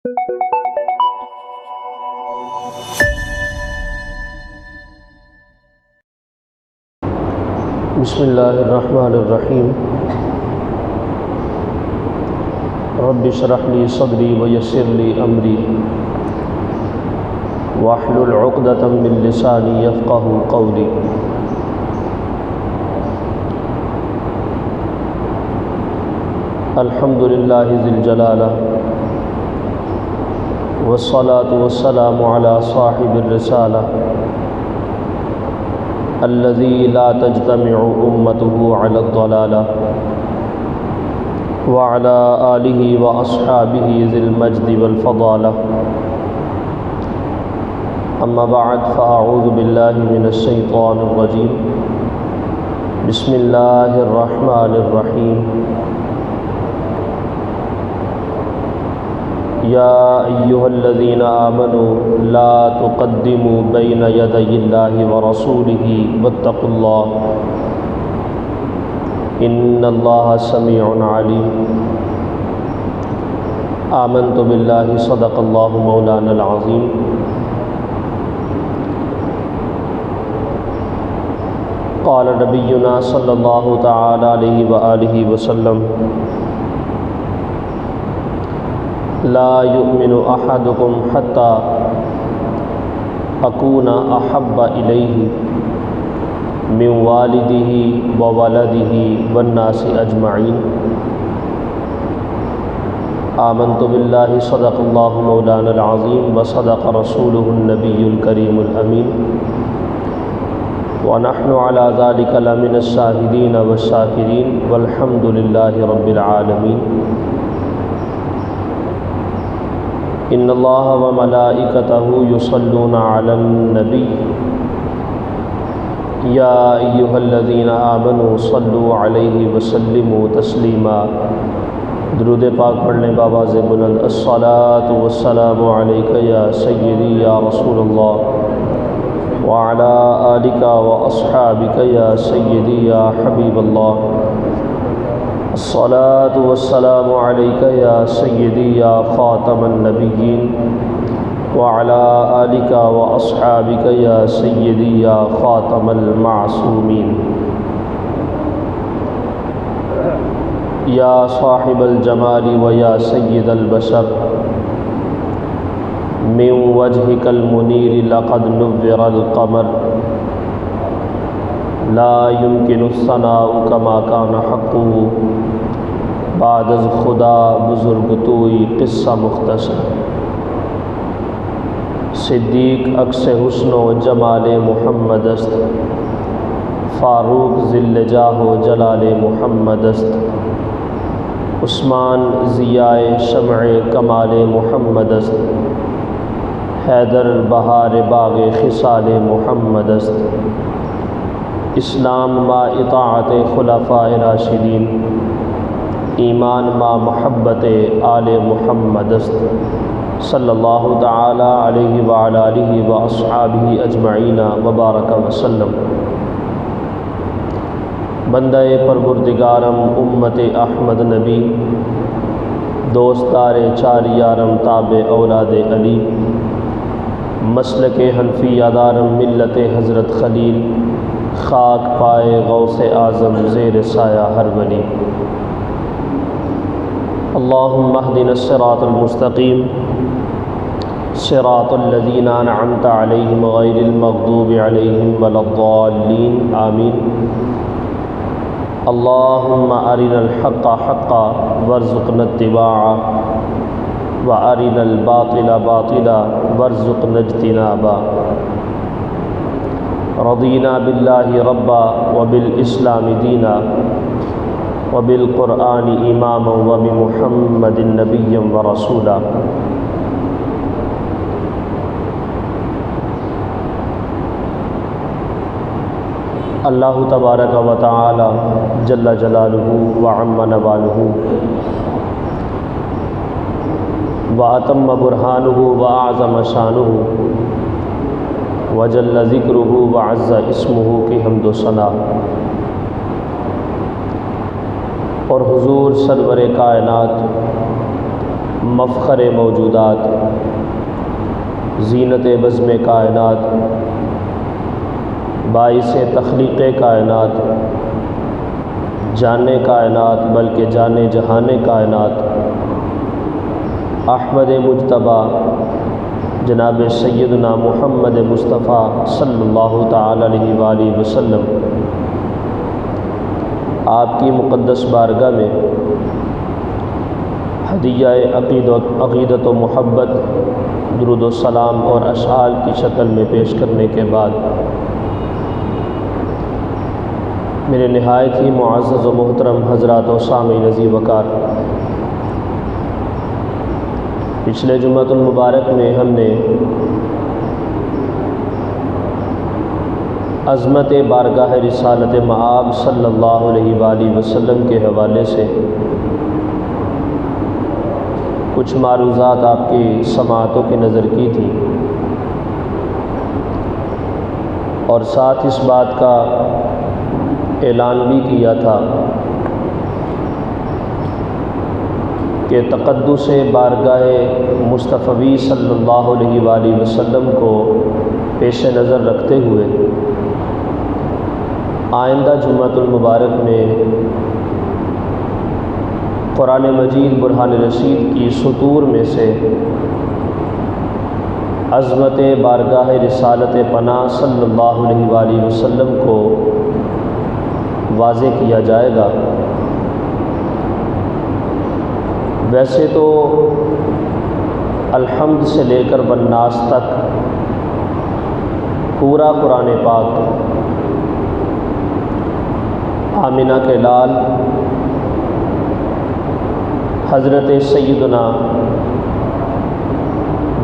بسم اللہ الرحمن الرحیم رب اشرح لی صدری ویسر لی امری واحلل عقدۃ من لسانی یفقہوا قولی۔ الحمد للہ ذی الجلالہ والصلاة والسلام علی صاحب الرسالہ الذي لا تجتمع أمته على الضلالة وعلى آله وأصحابه ذي المجد والفضالة، أما بعد فأعوذ بالله من الشيطان الرجيم، بسم الله الرحمن الرحيم، يا أيها الذين آمنوا لا تقدموا بين يدي الله ورسوله واتقوا الله إن الله سميع عليم۔ آمنت بالله صدق الله مولانا العظيم۔ قال نبينا صلى الله تعالى عليه وآله وسلم، لا يؤمن أحدكم حتى أكون أحب إليه من والده وولده والناس أجمعين۔ آمنت بالله صدق الله مولانا العظيم وصدق رسوله النبي الكريم الأمين، ونحن على ذلك لمن الشاهدين والشاكرين والحمد لله رب العالمين۔ ان اللہ وملائکتہ یصلون علی النبی یا ایہا الذین آمنوا صلوا علیہ وسلموا تسلیما۔ درود پاک پڑھنے بآواز بلند۔ الصلاۃ والسلام علیک یا سیدی یا رسول اللہ وعلی آلک واصحابک یا سیدی یا حبیب اللہ۔ الصلاۃ والسلام علیک یا سیدی یا خاتم النبیین وعلی آلک واصحابک یا سیدی یا خاتم المعصومین۔ یا صاحب الجمال و یا سید البشر، من وجهک المنیر لقد نور القمر، لا يمكن الثناء كما كان حقه، بعد از خدا بزرگ توئی قصہ مختصر۔ صدیق عکس حسن و جمال محمد است، فاروق ذل جاہ و جلال محمد است، عثمان ضیاء شمع کمال محمد است، حیدر بہار باغ خصال محمد است، اسلام ما اطاعت خلفاء راشدین، ایمان ما محبت آل محمد است، صلی اللہ تعالی علیہ وعلی آلہ واصحابہ اجمعین وبارک وسلم۔ بندہ پروردگارم امت احمد نبی، دوستدار چار یارم تابع اولاد علی، مسلک حنفیہ دارم ملت حضرت خلیل، خاک پائے غوث اعظم زیر سایہ ہر ولی۔ اللہم اہدنا الصراط المستقیم، صراط الذین انعمت علیہم غیر المغضوب علیہم ولا الضالین، آمین۔ اللہم ارنا الحق حقا وارزقنا اتباعہ وارنا الباطل باطلا وارزقنا اجتنابہ۔ رضینا باللہ ربا وبالاسلام دینا وبالقرآن اماما وبمحمد نبیا ورسولا۔ اللہ تبارک و تعالی جل جلالہ وعم نوالہ واتم برہانہ واعظم شانہ وجل ذکرہ وعز اسمہ کی حمد و ثنا، اور حضور سرور کائنات مفخر موجودات، زینت بزم کائنات، باعث تخلیق کائنات، جان کائنات بلکہ جان جہان کائنات، احمد مجتبیٰ جناب سیدنا محمد مصطفیٰ صلی اللہ تعالی علیہ وآلہ وسلم، آپ کی مقدس بارگاہ میں ہدیہ عقیدت و محبت، درود و سلام اور اشعار کی شکل میں پیش کرنے کے بعد میرے نہایت ہی معزز و محترم حضرات و سامعین عزیز وقار، پچھلے جمعۃ المبارک میں ہم نے عظمت بارگاہ رسالت مآب صلی اللہ علیہ وآلہ وسلم کے حوالے سے کچھ معروضات آپ کی سماعتوں کی نظر کی تھی، اور ساتھ اس بات کا اعلان بھی کیا تھا کہ تقدس بارگاہ مصطفی صلی اللہ علیہ وآلہ وسلم کو پیش نظر رکھتے ہوئے آئندہ جمعۃ المبارک میں قرآن مجید برہان رشید کی سطور میں سے عظمت بارگاہ رسالت پناہ صلی اللہ علیہ وآلہ وسلم کو واضح کیا جائے گا۔ ویسے تو الحمد سے لے کر والناس تک پورا قرآن پاک آمنہ کے لال حضرت سیدنا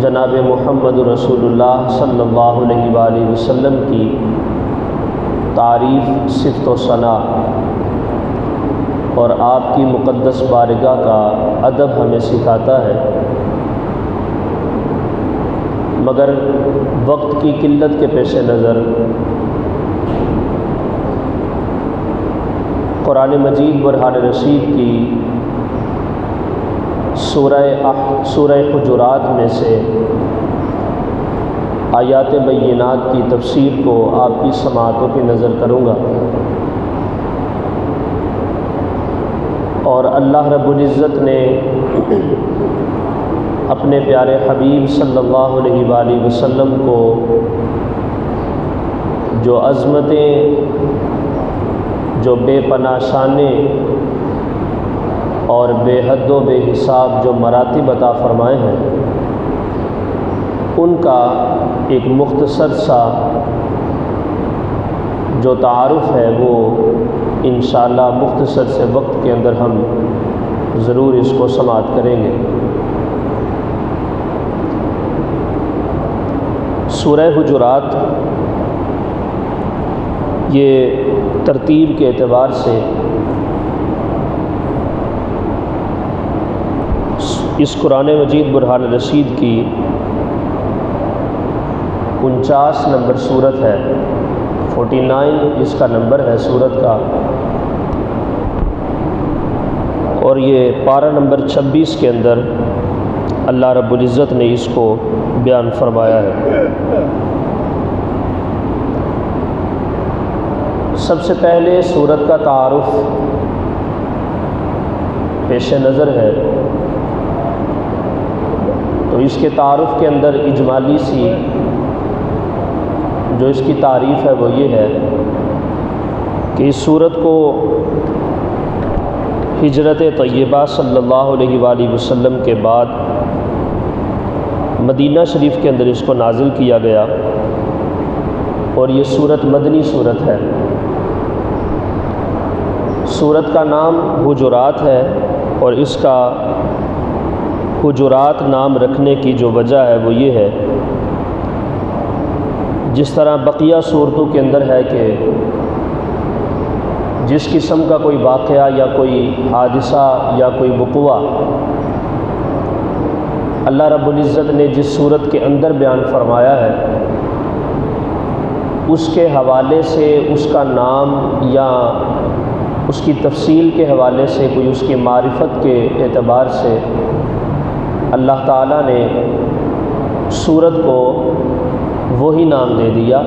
جناب محمد رسول اللہ صلی اللہ علیہ وآلہ وسلم کی تعریف، صفت و ثنا اور آپ کی مقدس بارگاہ کا ادب ہمیں سکھاتا ہے، مگر وقت کی قلت کے پیش نظر قرآن مجید برہان رشید کی سورہ حجرات میں سے آیات بینات کی تفسیر کو آپ کی سماعتوں کی نظر کروں گا، اور اللہ رب العزت نے اپنے پیارے حبیب صلی اللہ علیہ وآلہ وسلم کو جو عظمتیں، جو بے پناہ شانیں اور بے حد و بے حساب جو مراتب عطا فرمائے ہیں، ان کا ایک مختصر سا جو تعارف ہے وہ انشاءاللہ مختصر سے وقت کے اندر ہم ضرور اس کو سماعت کریں گے۔ سورہ حجرات یہ ترتیب کے اعتبار سے اس قرآن مجید برہان رشید کی 49 نمبر سورت ہے، 49 اس کا نمبر ہے سورت کا، اور یہ پارہ نمبر 26 کے اندر اللہ رب العزت نے اس کو بیان فرمایا ہے۔ سب سے پہلے سورت کا تعارف پیش نظر ہے، تو اس کے تعارف کے اندر اجمالی سی جو اس کی تعریف ہے وہ یہ ہے کہ اس سورت کو ہجرت طیبہ صلی اللہ علیہ وآلہ وسلم کے بعد مدینہ شریف کے اندر اس کو نازل کیا گیا، اور یہ سورت مدنی سورت ہے۔ سورت کا نام حجرات ہے، اور اس کا حجرات نام رکھنے کی جو وجہ ہے وہ یہ ہے، جس طرح بقیہ صورتوں کے اندر ہے کہ جس قسم کا کوئی واقعہ یا کوئی حادثہ یا کوئی وقوع اللہ رب العزت نے جس صورت کے اندر بیان فرمایا ہے، اس کے حوالے سے اس کا نام یا اس کی تفصیل کے حوالے سے کوئی اس کی معرفت کے اعتبار سے اللہ تعالیٰ نے سورت کو وہی نام دے دیا،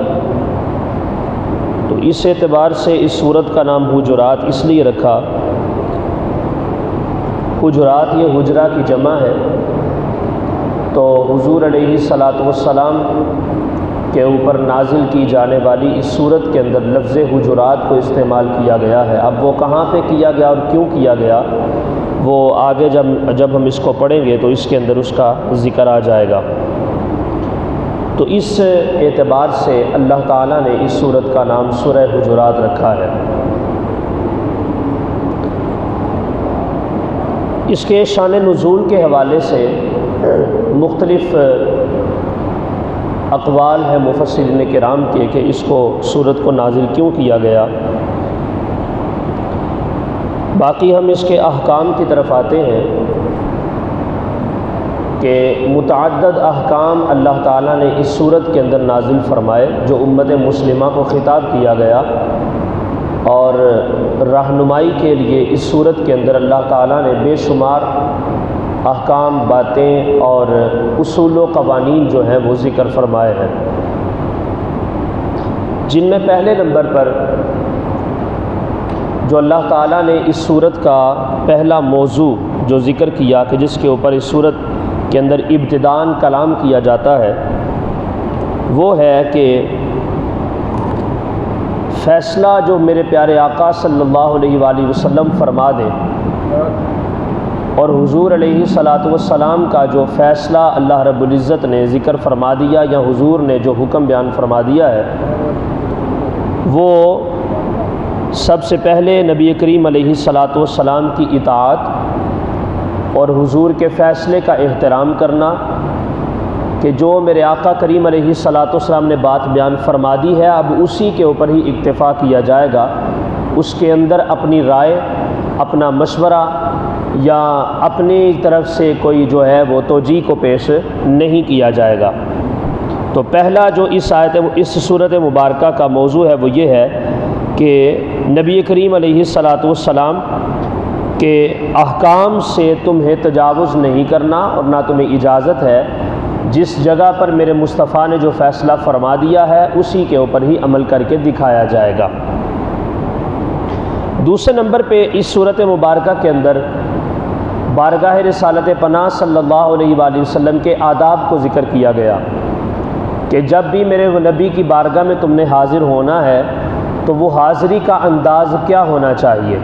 تو اس اعتبار سے اس سورت کا نام حجرات اس لیے رکھا۔ حجرات یہ حجرہ کی جمع ہے، تو حضور علیہ الصلاۃ والسلام کے اوپر نازل کی جانے والی اس سورت کے اندر لفظ حجرات کو استعمال کیا گیا ہے۔ اب وہ کہاں پہ کیا گیا اور کیوں کیا گیا، وہ آگے جب ہم اس کو پڑھیں گے تو اس کے اندر اس کا ذکر آ جائے گا۔ تو اس اعتبار سے اللہ تعالیٰ نے اس سورت کا نام سورہ حجرات رکھا ہے۔ اس کے شان نزول کے حوالے سے مختلف اقوال ہیں مفسرین کرام کے کہ اس کو سورت کو نازل کیوں کیا گیا۔ باقی ہم اس کے احکام کی طرف آتے ہیں کہ متعدد احکام اللہ تعالیٰ نے اس سورت کے اندر نازل فرمائے جو امت مسلمہ کو خطاب کیا گیا، اور رہنمائی کے لیے اس سورت کے اندر اللہ تعالیٰ نے بے شمار احکام، باتیں اور اصول و قوانین جو ہیں وہ ذکر فرمائے ہیں، جن میں پہلے نمبر پر جو اللہ تعالیٰ نے اس سورت کا پہلا موضوع جو ذکر کیا کہ جس کے اوپر اس سورت کے اندر ابتداءً کلام کیا جاتا ہے، وہ ہے کہ فیصلہ جو میرے پیارے آقا صلی اللہ علیہ وآلہ وسلم فرما دیں، اور حضور علیہ الصلاۃ والسلام کا جو فیصلہ اللہ رب العزت نے ذکر فرما دیا یا حضور نے جو حکم بیان فرما دیا ہے، وہ سب سے پہلے نبی کریم علیہ الصلاۃ والسلام کی اطاعت اور حضور کے فیصلے کا احترام کرنا، کہ جو میرے آقا کریم علیہ الصلاۃ والسلام نے بات بیان فرما دی ہے اب اسی کے اوپر ہی اکتفا کیا جائے گا، اس کے اندر اپنی رائے، اپنا مشورہ یا اپنی طرف سے کوئی جو ہے وہ توجیہ کو پیش نہیں کیا جائے گا۔ تو پہلا جو اس صورت مبارکہ کا موضوع ہے وہ یہ ہے کہ نبی کریم علیہ الصلاۃ والسلام کے احکام سے تمہیں تجاوز نہیں کرنا، اور نہ تمہیں اجازت ہے، جس جگہ پر میرے مصطفیٰ نے جو فیصلہ فرما دیا ہے اسی کے اوپر ہی عمل کر کے دکھایا جائے گا۔ دوسرے نمبر پہ اس صورت مبارکہ کے اندر بارگاہ رسالت پناہ صلی اللہ علیہ وآلہ وسلم کے آداب کو ذکر کیا گیا کہ جب بھی میرے نبی کی بارگاہ میں تم نے حاضر ہونا ہے تو وہ حاضری کا انداز کیا ہونا چاہیے،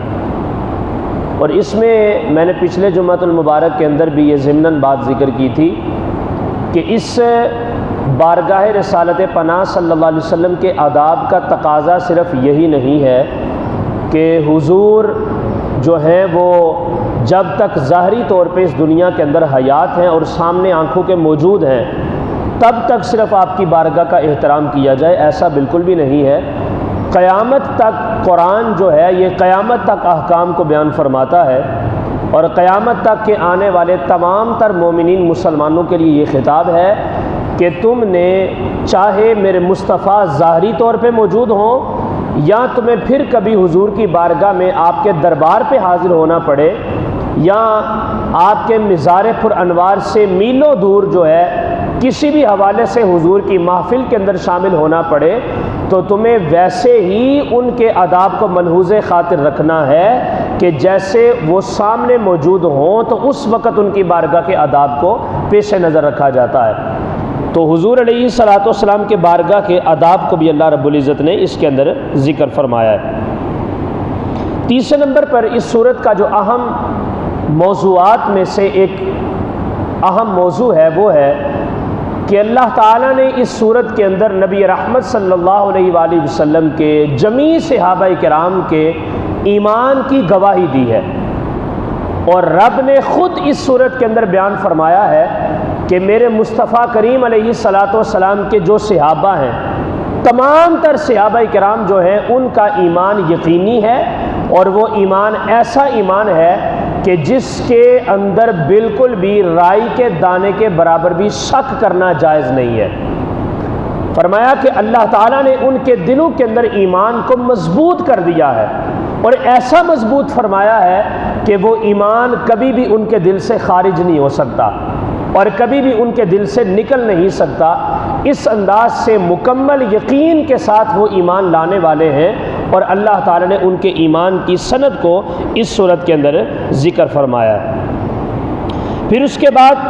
اور اس میں نے پچھلے جمعۃ المبارک کے اندر بھی یہ ضمناً بات ذکر کی تھی کہ اس بارگاہ رسالت پناہ صلی اللہ علیہ وسلم کے آداب کا تقاضا صرف یہی نہیں ہے کہ حضور جو ہیں وہ جب تک ظاہری طور پہ اس دنیا کے اندر حیات ہیں اور سامنے آنکھوں کے موجود ہیں تب تک صرف آپ کی بارگاہ کا احترام کیا جائے، ایسا بالکل بھی نہیں ہے۔ قیامت تک قرآن جو ہے یہ قیامت تک احکام کو بیان فرماتا ہے، اور قیامت تک کے آنے والے تمام تر مومنین مسلمانوں کے لیے یہ خطاب ہے کہ تم نے چاہے میرے مصطفیٰ ظاہری طور پہ موجود ہوں یا تمہیں پھر کبھی حضور کی بارگاہ میں آپ کے دربار پہ حاضر ہونا پڑے، یا آپ کے مزار پر انوار سے میلوں دور جو ہے کسی بھی حوالے سے حضور کی محفل کے اندر شامل ہونا پڑے، تو تمہیں ویسے ہی ان کے آداب کو ملحوظ خاطر رکھنا ہے کہ جیسے وہ سامنے موجود ہوں تو اس وقت ان کی بارگاہ کے آداب کو پیش نظر رکھا جاتا ہے۔ تو حضور علیہ الصلاۃ والسلام کے بارگاہ کے آداب کو بھی اللہ رب العزت نے اس کے اندر ذکر فرمایا ہے۔ تیسرے نمبر پر اس صورت کا جو اہم موضوعات میں سے ایک اہم موضوع ہے وہ ہے کہ اللہ تعالیٰ نے اس صورت کے اندر نبی رحمت صلی اللہ علیہ وآلہ وسلم کے جمیع صحابہ کرام کے ایمان کی گواہی دی ہے، اور رب نے خود اس صورت کے اندر بیان فرمایا ہے کہ میرے مصطفیٰ کریم علیہ الصلاۃ والسلام کے جو صحابہ ہیں، تمام تر صحابہ کرام جو ہیں ان کا ایمان یقینی ہے، اور وہ ایمان ایسا ایمان ہے کہ جس کے اندر بالکل بھی رائی کے دانے کے برابر بھی شک کرنا جائز نہیں ہے۔ فرمایا کہ اللہ تعالیٰ نے ان کے دلوں کے اندر ایمان کو مضبوط کر دیا ہے، اور ایسا مضبوط فرمایا ہے کہ وہ ایمان کبھی بھی ان کے دل سے خارج نہیں ہو سکتا۔ اور کبھی بھی ان کے دل سے نکل نہیں سکتا، اس انداز سے مکمل یقین کے ساتھ وہ ایمان لانے والے ہیں، اور اللہ تعالیٰ نے ان کے ایمان کی سند کو اس صورت کے اندر ذکر فرمایا ہے۔ پھر اس کے بعد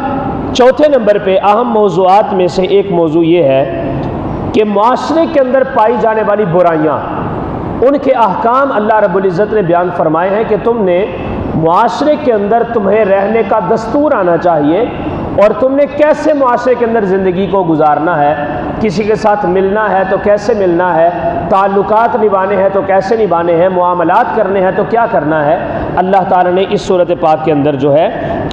چوتھے نمبر پہ اہم موضوعات میں سے ایک موضوع یہ ہے کہ معاشرے کے اندر پائی جانے والی برائیاں، ان کے احکام اللہ رب العزت نے بیان فرمائے ہیں کہ تم نے معاشرے کے اندر تمہیں رہنے کا دستور آنا چاہیے، اور تم نے کیسے معاشرے کے اندر زندگی کو گزارنا ہے، کسی کے ساتھ ملنا ہے تو کیسے ملنا ہے، تعلقات نبھانے ہیں تو کیسے نبھانے ہیں، معاملات کرنے ہیں تو کیا کرنا ہے، اللہ تعالیٰ نے اس صورت پاک کے اندر جو ہے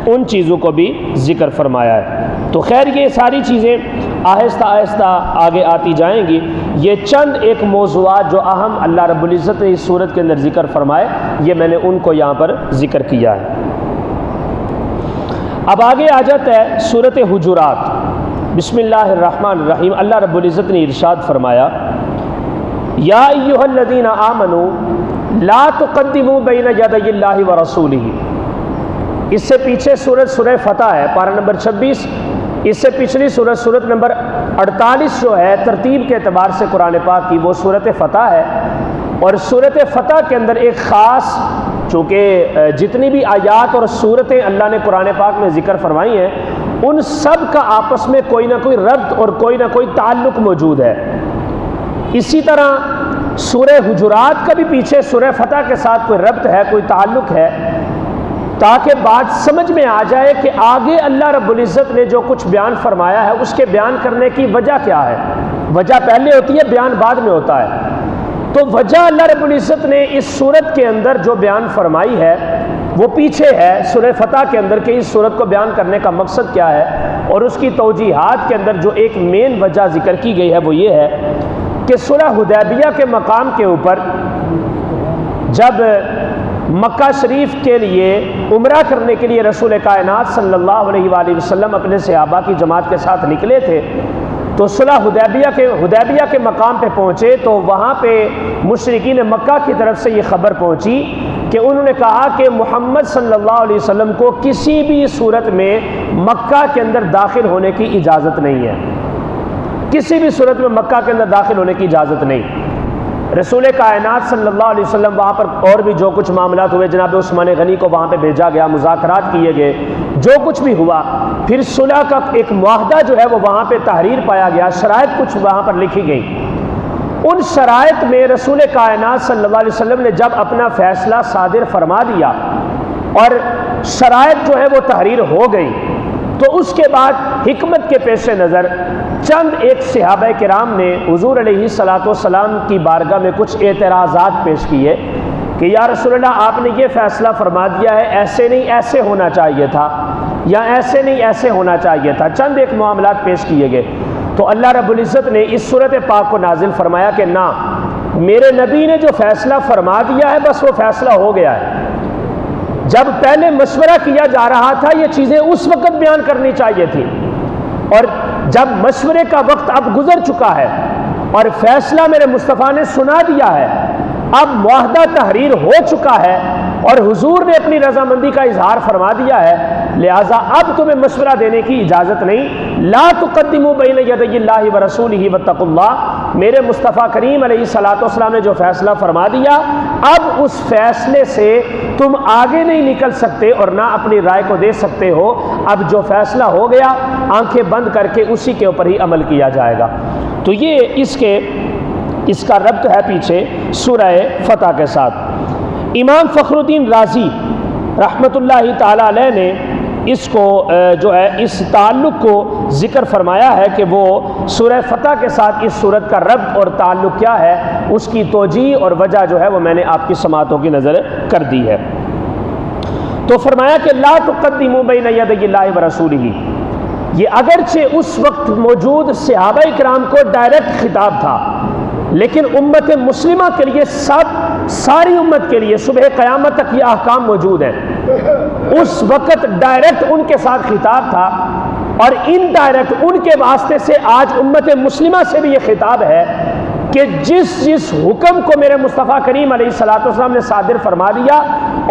ان چیزوں کو بھی ذکر فرمایا ہے۔ تو خیر یہ ساری چیزیں آہستہ آہستہ آگے آتی جائیں گی، یہ چند ایک موضوعات جو اہم اللہ رب العزت نے اس صورت کے اندر ذکر فرمائے، یہ میں نے ان کو یہاں پر ذکر کیا ہے۔ اب آگے آ جاتا ہے سورۃ حجرات۔ بسم اللہ الرحمن الرحیم۔ اللہ رب العزت نے ارشاد فرمایا، یا ایھا الذین آمنوا لا تقدموا بین یدی اللہ ورسولہ۔ اس سے پیچھے سورہ فتح ہے، پارہ نمبر 26۔ اس سے پچھلی سورت نمبر 48 جو ہے ترتیب کے اعتبار سے قرآن پاک کی، وہ سورۃ فتح ہے۔ اور سورۃ فتح کے اندر ایک خاص، چونکہ جتنی بھی آیات اور سورتیں اللہ نے قرآن پاک میں ذکر فرمائی ہیں، ان سب کا آپس میں کوئی نہ کوئی ربط اور کوئی نہ کوئی تعلق موجود ہے۔ اسی طرح سورہ حجرات کا بھی پیچھے سورہ فتح کے ساتھ کوئی ربط ہے، کوئی تعلق ہے، تاکہ بات سمجھ میں آ جائے کہ آگے اللہ رب العزت نے جو کچھ بیان فرمایا ہے اس کے بیان کرنے کی وجہ کیا ہے۔ وجہ پہلے ہوتی ہے، بیان بعد میں ہوتا ہے۔ تو وجہ اللہ رب العزت نے اس صورت کے اندر جو بیان فرمائی ہے وہ پیچھے ہے سورہ فتح کے اندر، کہ اس صورت کو بیان کرنے کا مقصد کیا ہے، اور اس کی توجیحات کے اندر جو ایک مین وجہ ذکر کی گئی ہے وہ یہ ہے کہ صلح حدیبیہ کے مقام کے اوپر جب مکہ شریف کے لیے عمرہ کرنے کے لیے رسول کائنات صلی اللہ علیہ وآلہ وسلم اپنے صحابہ کی جماعت کے ساتھ نکلے تھے، تو صلح حدیبیہ کے مقام پہ پہنچے تو وہاں پہ مشرکین مکہ کی طرف سے یہ خبر پہنچی کہ انہوں نے کہا کہ محمد صلی اللہ علیہ وسلم کو کسی بھی صورت میں مکہ کے اندر داخل ہونے کی اجازت نہیں ہے، کسی بھی صورت میں مکہ کے اندر داخل ہونے کی اجازت نہیں۔ رسول کائنات صلی اللہ علیہ وسلم وہاں پر اور بھی جو کچھ معاملات ہوئے، جناب عثمان غنی کو وہاں پہ بھیجا گیا، مذاکرات کیے گئے، جو کچھ بھی ہوا، پھر صلح کا ایک معاہدہ جو ہے وہ وہاں پہ تحریر پایا گیا، شرائط کچھ وہاں پر لکھی گئی۔ ان شرائط میں رسول کائنات صلی اللہ علیہ وسلم نے جب اپنا فیصلہ صادر فرما دیا اور شرائط جو ہے وہ تحریر ہو گئی، تو اس کے بعد حکمت کے پیش نظر چند ایک صحابہ کرام نے حضور علیہ الصلوۃ والسلام کی بارگاہ میں کچھ اعتراضات پیش کیے کہ یا رسول اللہ، آپ نے یہ فیصلہ فرما دیا ہے، ایسے نہیں ایسے ہونا چاہیے تھا، یا ایسے نہیں ایسے ہونا چاہیے تھا۔ چند ایک معاملات پیش کیے گئے تو اللہ رب العزت نے اس صورت پاک کو نازل فرمایا کہ نہ، میرے نبی نے جو فیصلہ فرما دیا ہے بس وہ فیصلہ ہو گیا ہے۔ جب پہلے مشورہ کیا جا رہا تھا یہ چیزیں اس وقت بیان کرنی چاہیے تھی، اور جب مشورے کا وقت اب گزر چکا ہے اور فیصلہ میرے مصطفیٰ نے سنا دیا ہے، اب معاہدہ تحریر ہو چکا ہے اور حضور نے اپنی رضامندی کا اظہار فرما دیا ہے، لہٰذا اب تمہیں مشورہ دینے کی اجازت نہیں۔ لا تقدموا بین یدی اللہ ورسولہ واتقوا اللہ، میرے مصطفیٰ کریم علیہ الصلوۃ والسلام نے جو فیصلہ فرما دیا، اب اس فیصلے سے تم آگے نہیں نکل سکتے اور نہ اپنی رائے کو دے سکتے ہو۔ اب جو فیصلہ ہو گیا آنکھیں بند کر کے اسی کے اوپر ہی عمل کیا جائے گا۔ تو یہ اس کا ربط ہے پیچھے سورہ فتح کے ساتھ۔ امام فخر الدین رازی رحمۃ اللہ تعالی علیہ نے اس کو جو ہے اس تعلق کو ذکر فرمایا ہے کہ وہ سورہ فتح کے ساتھ اس صورت کا ربط اور تعلق کیا ہے، اس کی توجیہ اور وجہ جو ہے وہ میں نے آپ کی سماعتوں کی نظر کر دی ہے۔ تو فرمایا کہ لا تقدموا بین یدی اللہ ورسولہ، یہ اگرچہ اس وقت موجود صحابہ کرام کو ڈائریکٹ خطاب تھا، لیکن امت مسلمہ کے لیے ساری امت کے لیے صبح قیامت تک یہ احکام موجود ہیں۔ اس وقت ڈائریکٹ ان کے ساتھ خطاب تھا، اور انڈائریکٹ ان کے واسطے سے آج امت مسلمہ سے بھی یہ خطاب ہے کہ جس حکم کو میرے مصطفیٰ کریم علیہ الصلوۃ والسلام نے صادر فرما دیا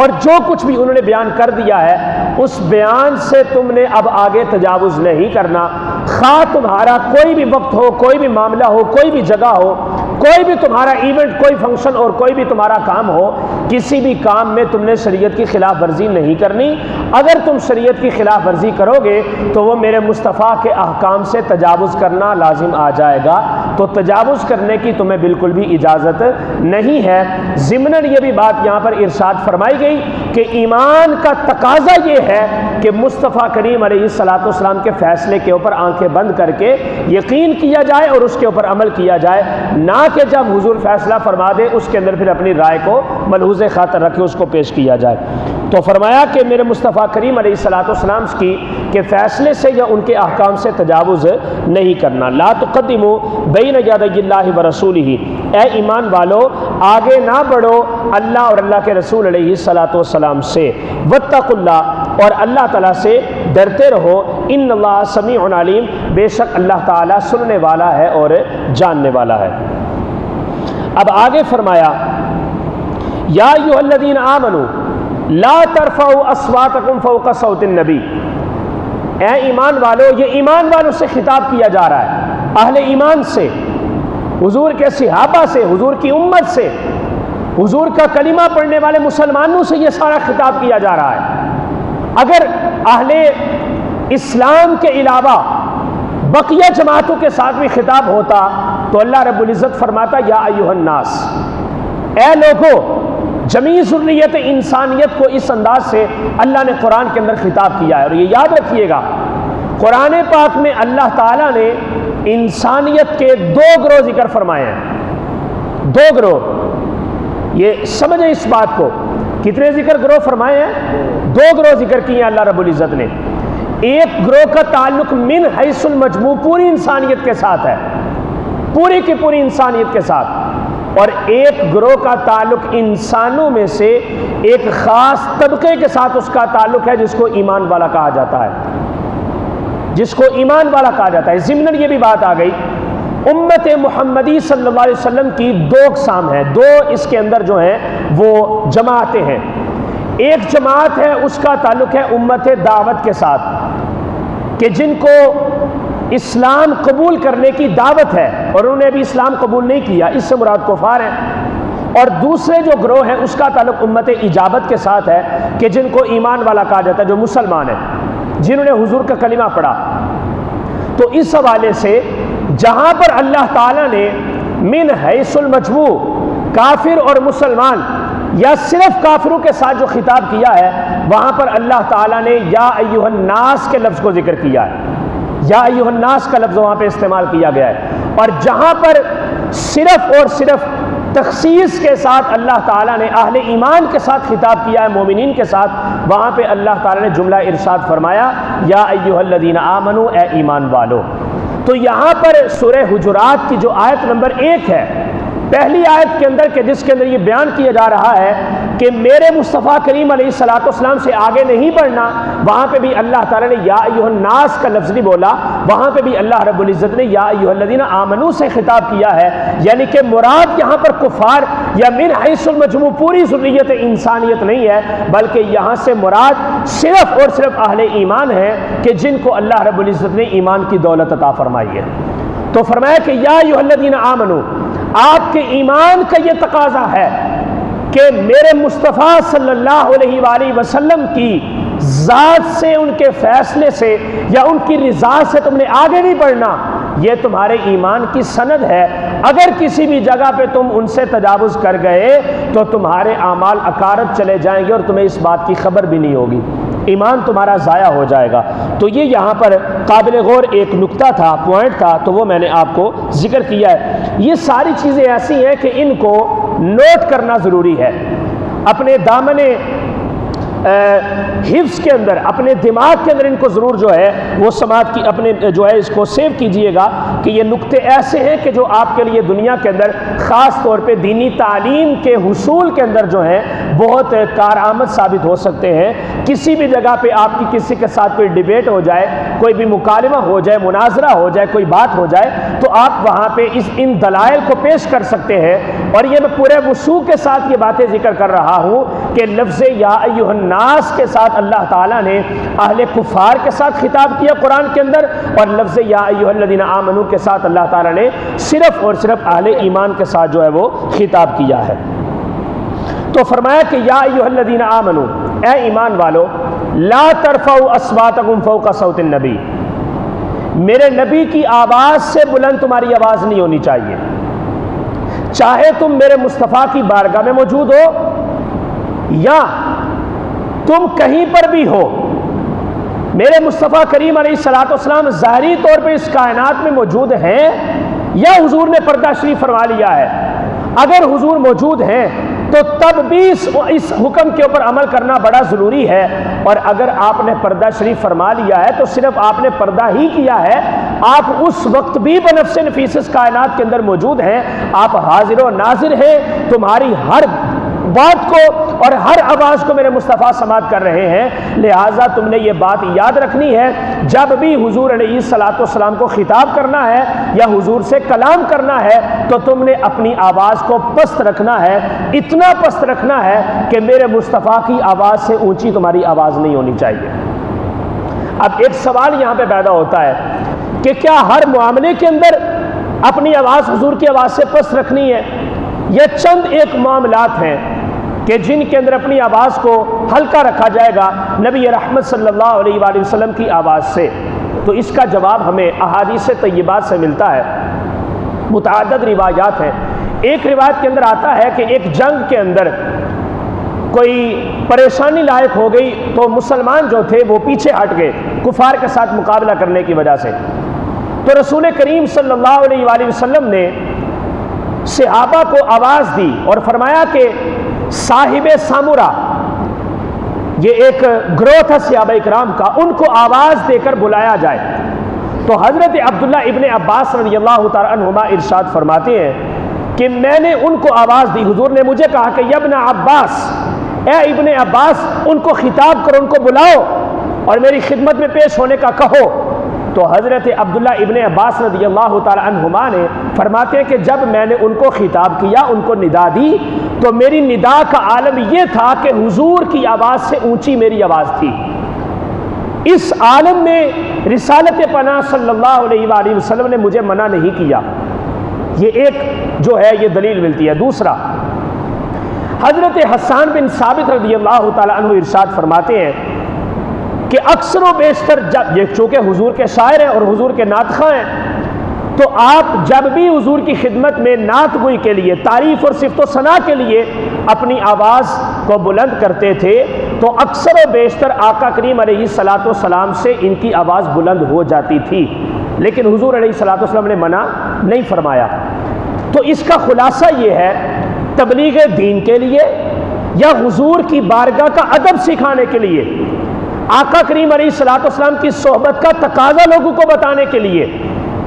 اور جو کچھ بھی انہوں نے بیان کر دیا ہے، اس بیان سے تم نے اب آگے تجاوز نہیں کرنا، خواہ تمہارا کوئی بھی وقت ہو، کوئی بھی معاملہ ہو، کوئی بھی جگہ ہو، کوئی بھی تمہارا ایونٹ، کوئی فنکشن اور کوئی بھی تمہارا کام ہو، کسی بھی کام میں تم نے شریعت کی خلاف ورزی نہیں کرنی۔ اگر تم شریعت کی خلاف ورزی کرو گے تو وہ میرے مصطفیٰ کے احکام سے تجاوز کرنا لازم آ جائے گا، تو تجاوز کرنے کی تمہیں بالکل بھی اجازت نہیں ہے۔ ضمناً یہ بھی بات یہاں پر ارشاد فرمائی گئی کہ ایمان کا تقاضا یہ ہے کہ مصطفیٰ کریم علیہ السلام کے فیصلے کے اوپر آنکھیں بند کر کے یقین کیا جائے اور اس کے اوپر عمل کیا جائے، نہ کہ جب حضور فیصلہ فرما دے اس کے اندر پھر اپنی رائے کو ملحوظ خاطر رکھے اس کو پیش کیا جائے۔ تو فرمایا کہ میرے مصطفیٰ کریم علیہ السلام کی کہ فیصلے سے یا ان کے احکام سے تجاوز نہیں کرنا۔ لا تقدموا بین یدی اللہ ورسولہ، اے ایمان والو آگے نہ بڑھو اللہ اور اللہ کے رسول علیہ السلام سے، واتقوا اللہ، اور اللہ تعالیٰ سے ڈرتے رہو، ان اللہ سمیع علیم، بے شک اللہ تعالیٰ سننے والا ہے اور جاننے والا ہے۔ اب آگے فرمایا یا ایھا الذین آمنوا لا ترفعوا اصواتکم فوق صوت النبی، اے ایمان والو، یہ ایمان والوں سے خطاب کیا جا رہا ہے، اہل ایمان سے، حضور کے صحابہ سے، حضور کی امت سے، حضور کا کلمہ پڑھنے والے مسلمانوں سے یہ سارا خطاب کیا جا رہا ہے۔ اگر اہل اسلام کے علاوہ بقیہ جماعتوں کے ساتھ بھی خطاب ہوتا تو اللہ رب العزت فرماتا یا ایھا الناس، اے لوگو، جمیع ذریت انسانیت کو اس انداز سے اللہ نے قرآن کے اندر خطاب کیا ہے۔ اور یہ یاد رکھیے گا، قرآن پاک میں اللہ تعالیٰ نے انسانیت کے دو گروہ ذکر فرمائے ہیں، دو گروہ، یہ سمجھیں اس بات کو، کتنے ذکر گروہ فرمائے ہیں؟ دو گروہ ذکر کیے ہیں اللہ رب العزت نے۔ ایک گروہ کا تعلق من حیث المجموع پوری انسانیت کے ساتھ ہے، پوری کی پوری انسانیت کے ساتھ، اور ایک گروہ کا تعلق انسانوں میں سے ایک خاص طبقے کے ساتھ اس کا تعلق ہے جس کو ایمان والا کہا جاتا ہے، جس کو ایمان والا کہا جاتا ہے۔ ضمناً یہ بھی بات آ گئی، امت محمدی صلی اللہ علیہ وسلم کی دو اقسام ہیں، دو اس کے اندر جو ہیں وہ جماعتیں ہیں۔ ایک جماعت ہے اس کا تعلق ہے امت دعوت کے ساتھ، کہ جن کو اسلام قبول کرنے کی دعوت ہے اور انہوں نے ابھی اسلام قبول نہیں کیا، اس سے مراد کفار ہیں۔ اور دوسرے جو گروہ ہیں اس کا تعلق امت اجابت کے ساتھ ہے، کہ جن کو ایمان والا کہا جاتا ہے، جو مسلمان ہیں، جنہوں نے حضور کا کلمہ پڑھا۔ تو اس حوالے سے جہاں پر اللہ تعالیٰ نے من حیث المجموع کافر اور مسلمان یا صرف کافروں کے ساتھ جو خطاب کیا ہے، وہاں پر اللہ تعالیٰ نے یا ایھا الناس کے لفظ کو ذکر کیا ہے، یا ایھا الناس کا لفظ وہاں پہ استعمال کیا گیا ہے۔ اور جہاں پر صرف اور صرف تخصیص کے ساتھ اللہ تعالیٰ نے اہل ایمان کے ساتھ خطاب کیا ہے، مومنین کے ساتھ، وہاں پہ اللہ تعالیٰ نے جملہ ارشاد فرمایا یا ایھا الذین آمنوا، اے ایمان والو۔ تو یہاں پر سورہ حجرات کی جو آیت نمبر 1 ہے، پہلی آیت کے اندر، کہ جس کے اندر یہ بیان کیا جا رہا ہے کہ میرے مصطفیٰ کریم علیہ السلام سے آگے نہیں بڑھنا، وہاں پہ بھی اللہ تعالیٰ نے یا ایھا الناس کا لفظ نہیں بولا، وہاں پہ بھی اللہ رب العزت نے یا ایھا الذین آمنوا سے خطاب کیا ہے، یعنی کہ مراد یہاں پر کفار یا من حیث المجموع پوری ذریت انسانیت نہیں ہے، بلکہ یہاں سے مراد صرف اور صرف اہل ایمان ہیں، کہ جن کو اللہ رب العزت نے ایمان کی دولت عطا فرمائی ہے۔ تو فرمایا کہ یا ایھا الذین آمنوا، آپ کے ایمان کا یہ تقاضا ہے کہ میرے مصطفیٰ صلی اللہ علیہ وآلہ وسلم کی ذات سے، ان کے فیصلے سے یا ان کی رضا سے تم نے آگے نہیں بڑھنا، یہ تمہارے ایمان کی سند ہے۔ اگر کسی بھی جگہ پہ تم ان سے تجاوز کر گئے تو تمہارے اعمال اکارت چلے جائیں گے اور تمہیں اس بات کی خبر بھی نہیں ہوگی، ایمان تمہارا ضائع ہو جائے گا۔ تو یہ یہاں پر قابل غور ایک نکتہ تھا، پوائنٹ تھا، تو وہ میں نے آپ کو ذکر کیا ہے۔ یہ ساری چیزیں ایسی ہیں کہ ان کو نوٹ کرنا ضروری ہے، اپنے دامن حفظ کے اندر، اپنے دماغ کے اندر ان کو ضرور جو ہے وہ سماعت کی، اپنے جو ہے اس کو سیو کیجئے گا کہ یہ نکتے ایسے ہیں کہ جو آپ کے لیے دنیا کے اندر خاص طور پہ دینی تعلیم کے حصول کے اندر جو ہیں بہت کارآمد ثابت ہو سکتے ہیں۔ کسی بھی جگہ پہ آپ کی کسی کے ساتھ کوئی ڈیبیٹ ہو جائے، کوئی بھی مکالمہ ہو جائے، مناظرہ ہو جائے، کوئی بات ہو جائے، تو آپ وہاں پہ ان دلائل کو پیش کر سکتے ہیں اور یہ میں پورے وضوح کے ساتھ یہ باتیں ذکر کر رہا ہوں کہ لفظ یا ایھا الناس کے ساتھ اللہ تعالیٰ نے اہل کفار کے ساتھ خطاب کیا قرآن کے اندر، اور لفظ یا ایھا الذین آمنوا کے ساتھ اللہ تعالیٰ نے صرف اور صرف اہل ایمان کے ساتھ جو ہے وہ خطاب کیا ہے۔ تو فرمایا کہ یا ایھا الذین آمنوا، اے ایمان والو، لا ترفعوا اصواتکم فوق صوت النبی، میرے نبی کی آواز سے بلند تمہاری آواز نہیں ہونی چاہیے، چاہے تم میرے مصطفیٰ کی بارگاہ میں موجود ہو یا تم کہیں پر بھی ہو، میرے مصطفیٰ کریم علیہ الصلوۃ والسلام ظاہری طور پہ اس کائنات میں موجود ہیں یا حضور نے پردہ شریف فرما لیا ہے۔ اگر حضور موجود ہیں تو تب بھی اس حکم کے اوپر عمل کرنا بڑا ضروری ہے، اور اگر آپ نے پردہ شریف فرما لیا ہے تو صرف آپ نے پردہ ہی کیا ہے، آپ اس وقت بھی بنفس نفیس اس کائنات کے اندر موجود ہیں، آپ حاضر و ناظر ہیں، تمہاری ہر بات کو اور ہر آواز کو میرے مصطفیٰ سماعت کر رہے ہیں، لہٰذا تم نے یہ بات یاد رکھنی ہے، جب بھی حضور علیہ الصلوۃ والسلام کو خطاب کرنا ہے یا حضور سے کلام کرنا ہے تو تم نے اپنی آواز کو پست رکھنا ہے، اتنا پست رکھنا ہے کہ میرے مصطفیٰ کی آواز سے اونچی تمہاری آواز نہیں ہونی چاہیے۔ اب ایک سوال یہاں پہ پیدا ہوتا ہے کہ کیا ہر معاملے کے اندر اپنی آواز حضور کی آواز سے پست رکھنی ہے؟ یہ چند ایک معاملات ہیں کہ جن کے اندر اپنی آواز کو ہلکا رکھا جائے گا نبی رحمت صلی اللہ علیہ وآلہ وسلم کی آواز سے۔ تو اس کا جواب ہمیں احادیث طیبات سے ملتا ہے، متعدد روایات ہیں۔ ایک روایت کے اندر آتا ہے کہ ایک جنگ کے اندر کوئی پریشانی لاحق ہو گئی تو مسلمان جو تھے وہ پیچھے ہٹ گئے کفار کے ساتھ مقابلہ کرنے کی وجہ سے، تو رسول کریم صلی اللہ علیہ وآلہ وسلم نے صحابہ کو آواز دی اور فرمایا کہ صاحب سامورا، یہ ایک گروہ تھا صحابہ اکرام کا، ان کو آواز دے کر بلایا جائے۔ تو حضرت عبداللہ ابن عباس رضی اللہ تعالیٰ عنہما ارشاد فرماتے ہیں کہ میں نے ان کو آواز دی، حضور نے مجھے کہا کہ یا ابن عباس، اے ابن عباس، ان کو خطاب کرو، ان کو بلاؤ اور میری خدمت میں پیش ہونے کا کہو۔ تو حضرت عبداللہ ابن عباس رضی اللہ تعالیٰ عنہما نے فرماتے ہیں کہ جب میں نے ان کو خطاب کیا، ان کو ندا دی، تو میری ندا کا عالم یہ تھا کہ حضور کی آواز سے اونچی میری آواز تھی۔ اس عالم میں رسالت پناہ صلی اللہ علیہ وآلہ وسلم نے مجھے منع نہیں کیا، یہ ایک جو ہے یہ دلیل ملتی ہے۔ دوسرا، حضرت حسان بن ثابت رضی اللہ تعالیٰ عنہ ارشاد فرماتے ہیں کہ اکثر و بیشتر جب یہ چونکہ حضور کے شاعر ہیں اور حضور کے نعت خواں ہیں، تو آپ جب بھی حضور کی خدمت میں نعت گوئی کے لیے، تعریف اور صفت و ثنا کے لیے اپنی آواز کو بلند کرتے تھے تو اکثر و بیشتر آقا کریم علیہ الصلوۃ والسلام سے ان کی آواز بلند ہو جاتی تھی، لیکن حضور علیہ الصلوۃ والسلام نے منع نہیں فرمایا۔ تو اس کا خلاصہ یہ ہے، تبلیغ دین کے لیے یا حضور کی بارگاہ کا ادب سکھانے کے لیے، آقا کریم علیہ الصلوۃ والسلام کی صحبت کا تقاضا لوگوں کو بتانے کے لیے،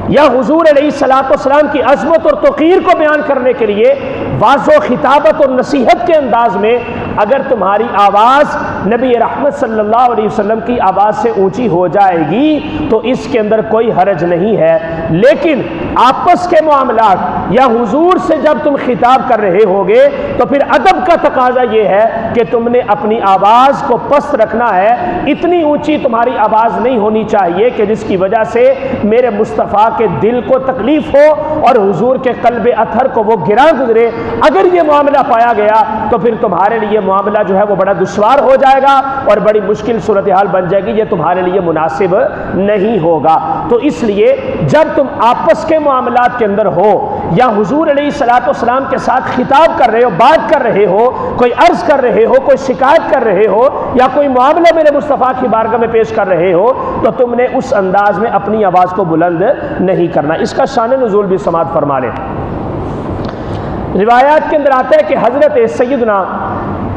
یا حضور علیہ الصلوۃ والسلام کی عظمت اور توقیر کو بیان کرنے کے لیے واضح خطابت اور نصیحت کے انداز میں اگر تمہاری آواز نبی رحمت صلی اللہ علیہ وسلم کی آواز سے اونچی ہو جائے گی تو اس کے اندر کوئی حرج نہیں ہے، لیکن آپس کے معاملات یا حضور سے جب تم خطاب کر رہے ہوگے تو پھر ادب کا تقاضا یہ ہے کہ تم نے اپنی آواز کو پست رکھنا ہے، اتنی اونچی تمہاری آواز نہیں ہونی چاہیے کہ جس کی وجہ سے میرے مصطفیٰ کے دل کو تکلیف ہو اور حضور کے قلب اطہر کو وہ گرا گزرے۔ اگر یہ معاملہ پایا گیا تو پھر تمہارے لیے معاملہ جو ہے وہ بڑا دشوار ہو جائے گا اور بڑی مشکل صورتحال بن جائے گی، یہ تمہارے لیے مناسب نہیں ہوگا۔ تو اس لیے جب تم آپس کے معاملات کے اندر ہو یا حضور علیہ الصلوۃ والسلام کے ساتھ خطاب کر رہے ہو، بات کر رہے ہو، کوئی عرض کر رہے ہو، کوئی شکایت کر رہے ہو یا کوئی معاملہ میرے مصطفیٰ کی بارگاہ میں پیش کر رہے ہو، تو تم نے اس انداز میں اپنی آواز کو بلند نہیں کرنا۔ اس کا شان نزول بھی سماعت فرما لیں۔ روایات کے اندر آتا ہے کہ حضرت سیدنا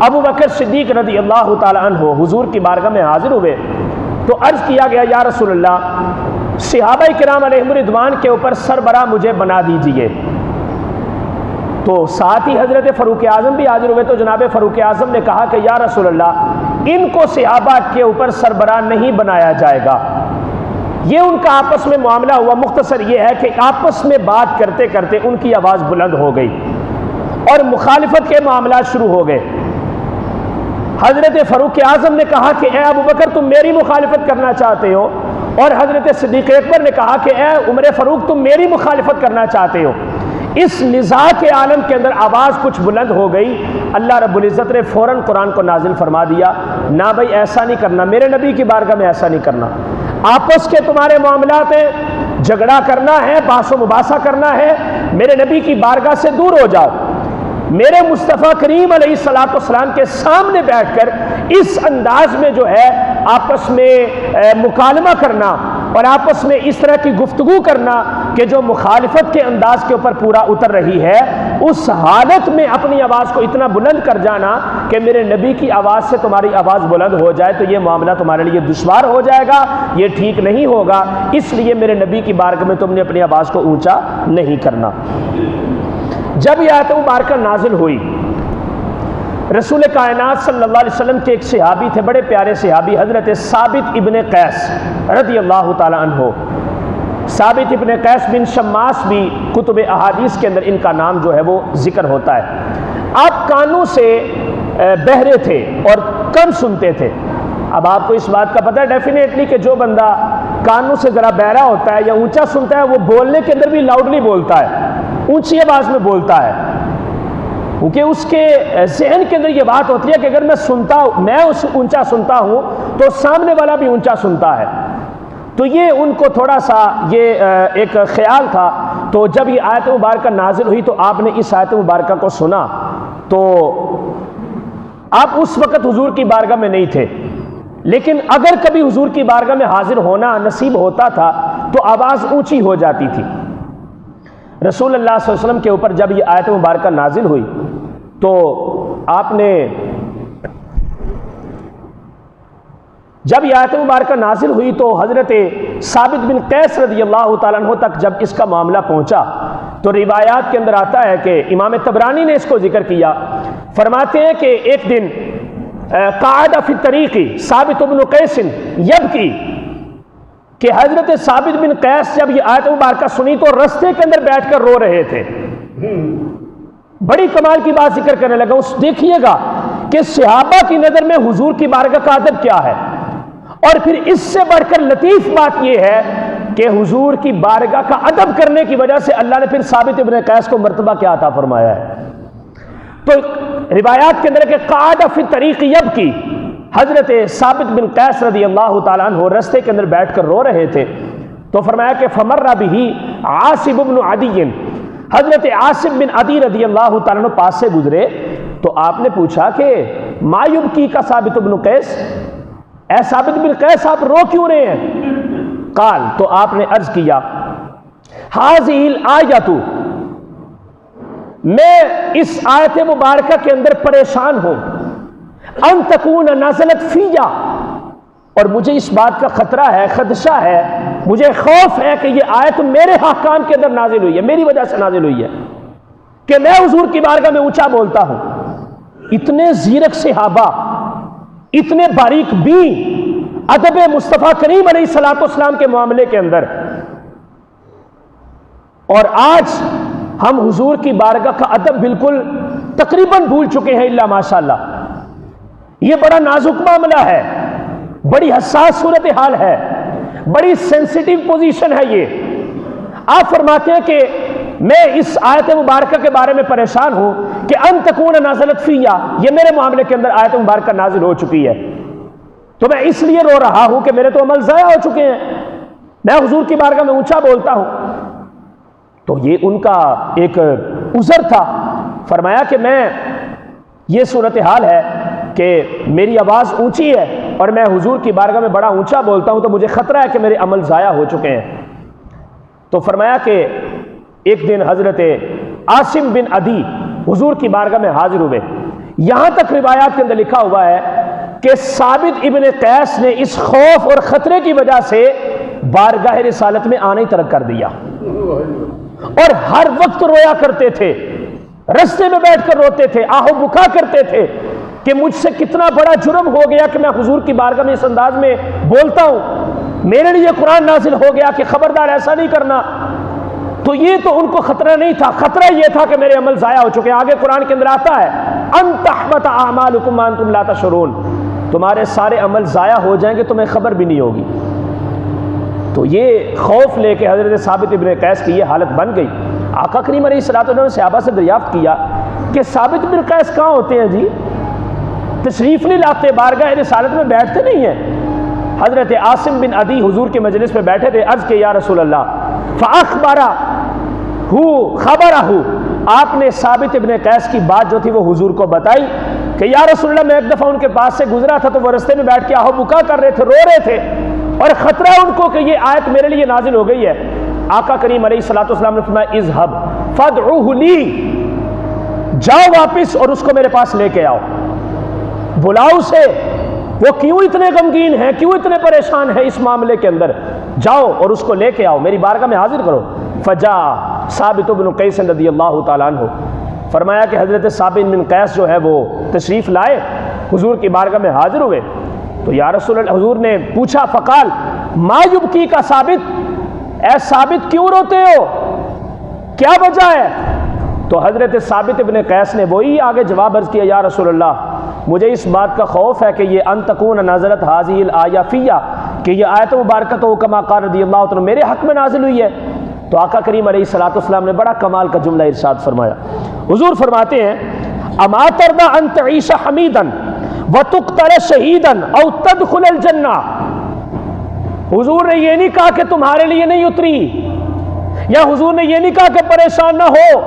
ابو بکر صدیق رضی اللہ تعالی عنہ حضور کی بارگاہ میں حاضر ہوئے تو عرض کیا گیا، یا رسول اللہ، صحابہ کرام علیہم رضوان کے اوپر سربراہ مجھے بنا دیجئے۔ تو ساتھ ہی حضرت فاروق اعظم بھی حاضر ہوئے تو جناب فاروق اعظم نے کہا کہ یا رسول اللہ، ان کو صحابہ کے اوپر سربراہ نہیں بنایا جائے گا۔ یہ ان کا آپس میں معاملہ ہوا، مختصر یہ ہے کہ آپس میں بات کرتے کرتے ان کی آواز بلند ہو گئی اور مخالفت کے معاملات شروع ہو گئے۔ حضرت فاروق اعظم نے کہا کہ اے ابو بکر تم میری مخالفت کرنا چاہتے ہو، اور حضرت صدیق اکبر نے کہا کہ اے عمر فاروق تم میری مخالفت کرنا چاہتے ہو۔ اس نزاع کے عالم کے اندر آواز کچھ بلند ہو گئی۔ اللہ رب العزت نے فوراً قرآن کو نازل فرما دیا، نہ بھائی ایسا نہیں کرنا، میرے نبی کی بارگاہ میں ایسا نہیں کرنا، آپس کے تمہارے معاملات ہیں، جھگڑا کرنا ہے، بحث و مباحثہ کرنا ہے، میرے نبی کی بارگاہ سے دور ہو جاؤ۔ میرے مصطفیٰ کریم علیہ الصلوۃ والسلام کے سامنے بیٹھ کر اس انداز میں جو ہے آپس میں مکالمہ کرنا اور آپس میں اس طرح کی گفتگو کرنا کہ جو مخالفت کے انداز کے اوپر پورا اتر رہی ہے، اس حالت میں اپنی آواز کو اتنا بلند کر جانا کہ میرے نبی کی آواز سے تمہاری آواز بلند ہو جائے تو یہ معاملہ تمہارے لیے دشوار ہو جائے گا، یہ ٹھیک نہیں ہوگا، اس لیے میرے نبی کی بارگاہ میں تم نے اپنی آواز کو اونچا نہیں کرنا۔ جب یہ آیت مبارکہ نازل ہوئی، رسول کائنات صلی اللہ علیہ وسلم کے ایک صحابی تھے، بڑے پیارے صحابی، حضرت ثابت ابن قیس رضی اللہ تعالی عنہ۔ ثابت ابن قیس بن شماس بھی کتب احادیث کے اندر ان کا نام جو ہے وہ ذکر ہوتا ہے۔ آپ کانوں سے بہرے تھے اور کم سنتے تھے۔ اب آپ کو اس بات کا پتہ ہے ڈیفینیٹلی کہ جو بندہ کانوں سے ذرا بہرا ہوتا ہے یا اونچا سنتا ہے وہ بولنے کے اندر بھی لاؤڈلی بولتا ہے، اونچی آواز میں بولتا ہے، کیونکہ اس کے ذہن کے اندر یہ بات ہوتی ہے کہ اگر میں اونچا سنتا ہوں تو سامنے والا بھی اونچا سنتا ہے۔ تو یہ ان کو تھوڑا سا یہ ایک خیال تھا۔ تو جب یہ آیت مبارکہ نازل ہوئی تو آپ نے اس آیت مبارکہ کو سنا، تو آپ اس وقت حضور کی بارگاہ میں نہیں تھے، لیکن اگر کبھی حضور کی بارگاہ میں حاضر ہونا نصیب ہوتا تھا تو آواز اونچی ہو جاتی تھی۔ رسول اللہ صلی اللہ علیہ وسلم کے اوپر جب یہ آیت مبارکہ نازل ہوئی تو آپ نے جب یہ آیت مبارکہ نازل ہوئی تو حضرت ثابت بن قیس رضی اللہ تعالیٰ عنہ تک جب اس کا معاملہ پہنچا تو روایات کے اندر آتا ہے کہ امام طبرانی نے اس کو ذکر کیا، فرماتے ہیں کہ ایک دن قعد فی الطریق ثابت بن قیس یبکی، کہ حضرت ثابت بن قیس جب یہ آیت مبارکہ سنی تو رستے کے اندر بیٹھ کر رو رہے تھے۔ بڑی کمال کی بات ذکر کرنے لگا، دیکھیے گا کہ صحابہ کی نظر میں حضور کی بارگاہ کا ادب کیا ہے، اور پھر اس سے بڑھ کر لطیف بات یہ ہے کہ حضور کی بارگاہ کا ادب کرنے کی وجہ سے اللہ نے پھر ثابت ابن قیس کو مرتبہ کیا عطا فرمایا ہے۔ تو روایات کے اندر کہ قعد فی الطریق یبکی، حضرت ثابت بن قیس رضی اللہ تعالیٰ عنہ رستے کے اندر بیٹھ کر رو رہے تھے، تو فرمایا کہ فمر بہ عاصم بن عدی، حضرت عاصم بن عدی رضی اللہ تعالیٰ عنہ پاس سے گزرے تو آپ نے پوچھا کہ ما یبکی کا ثابت بن قیس، اے ثابت بن قیس آپ رو کیوں رہے ہیں؟ قال، تو آپ نے عرض کیا ھذہ الآیۃ، میں اس آیت مبارکہ کے اندر پریشان ہوں، ان تکون نازلت فیہ، اور مجھے اس بات کا خطرہ ہے، خدشہ ہے، مجھے خوف ہے کہ یہ آیت میرے حقان کے اندر نازل ہوئی ہے، میری وجہ سے نازل ہوئی ہے کہ میں حضور کی بارگاہ میں اونچا بولتا ہوں۔ اتنے زیرک صحابہ، اتنے باریک بین ادب مصطفیٰ کریم علیہ الصلوۃ والسلام کے معاملے کے اندر، اور آج ہم حضور کی بارگاہ کا ادب بالکل تقریباً بھول چکے ہیں الا ماشاءاللہ۔ یہ بڑا نازک معاملہ ہے، بڑی حساس صورتحال ہے، بڑی سینسیٹیو پوزیشن ہے یہ۔ آپ فرماتے ہیں کہ میں اس آیت مبارکہ کے بارے میں پریشان ہوں کہ ان تکون نازلت فیہ، یہ میرے معاملے کے اندر آیت مبارکہ نازل ہو چکی ہے، تو میں اس لیے رو رہا ہوں کہ میرے تو عمل ضائع ہو چکے ہیں، میں حضور کی بارگاہ میں اونچا بولتا ہوں۔ تو یہ ان کا ایک عذر تھا۔ فرمایا کہ میں یہ صورتحال ہے کہ میری آواز اونچی ہے اور میں حضور کی بارگاہ میں بڑا اونچا بولتا ہوں، تو مجھے خطرہ ہے کہ میرے عمل ضائع ہو چکے ہیں۔ تو فرمایا کہ ایک دن حضرت عاصم بن عدی حضور کی بارگاہ میں حاضر ہوئے۔ یہاں تک روایات کے اندر لکھا ہوا ہے کہ ثابت ابن قیس نے اس خوف اور خطرے کی وجہ سے بارگاہ رسالت میں آنا ہی ترک کر دیا، اور ہر وقت رویا کرتے تھے، رستے میں بیٹھ کر روتے تھے، آہو بکا کرتے تھے کہ مجھ سے کتنا بڑا جرم ہو گیا کہ میں حضور کی بارگاہ میں اس انداز میں بولتا ہوں، میرے لیے قرآن نازل ہو گیا کہ خبردار ایسا نہیں کرنا۔ تو یہ تو ان کو خطرہ نہیں تھا، خطرہ یہ تھا کہ میرے عمل ضائع ہو چکے ہیں۔ آگے قرآن کے اندر آتا ہے ان تحبط اعمالکم وانتم لا تشعرون، تمہارے سارے عمل ضائع ہو جائیں گے، تمہیں خبر بھی نہیں ہوگی۔ تو یہ خوف لے کے حضرت ثابت ابن قیس کی یہ حالت بن گئی۔ آقا کریم علیہ الصلوۃ والسلام نے صحابہ سے دریافت کیا کہ ثابت بن قیس کہاں ہوتے ہیں جی؟ تشریف نہیں لاتے، بارگاہ رسالت میں بیٹھتے نہیں ہیں۔ حضرت عاصم بن عدی حضور کے مجلس میں بیٹھے تھے، عرض کہ یا رسول اللہ فاخبرہ خبرہ، آپ نے ثابت ابن قیس کی بات جو تھی وہ حضور کو بتائی کہ یا رسول اللہ میں ایک دفعہ ان کے پاس سے گزرا تھا تو وہ رستے میں بیٹھ کے آہو بکا کر رہے تھے، رو رہے تھے، اور خطرہ ان کو کہ یہ آیت میرے لیے نازل ہو گئی ہے۔ آقا کریم علیہ الصلوۃ والسلام نے فرمایا اذهب فادعوه لی، جاؤ واپس اور اس کو میرے پاس لے کے آؤ، بلاؤ اسے، وہ کیوں اتنے غمگین ہیں، کیوں اتنے پریشان ہیں اس معاملے کے اندر، جاؤ اور اس کو لے کے آؤ، میری بارگاہ میں حاضر کرو۔ فجاء ثابت بن قیس رضی اللہ تعالیٰ عنہ، فرمایا کہ حضرت ثابت بن قیس جو ہے وہ تشریف لائے، حضور کی بارگاہ میں حاضر ہوئے۔ تو یا رسول اللہ، حضور نے پوچھا فقال ما یبکی کا ثابت، اے ثابت کیوں روتے ہو، کیا وجہ ہے؟ تو حضرت ثابت ابن قیس نے وہی آگے جواب عرض کیا، یا رسول اللہ مجھے اس بات کا خوف ہے کہ یہ ان تکون نازلت هذه الآیہ فیہ، کہ یہ آیت مبارکہ تو کما قال رضی اللہ عنہ میرے حق میں نازل ہوئی ہے۔ تو آقا کریم علیہ الصلوۃ والسلام نے بڑا کمال کا جملہ ارشاد فرمایا، حضور فرماتے ہیں اما ترضى ان تعيش حمیدا وتقتل شہیدا او تدخل الجنہ، حضور نے یہ نہیں کہا کہ تمہارے لیے نہیں اتری، یا حضور نے یہ نہیں کہا کہ پریشان نہ ہو،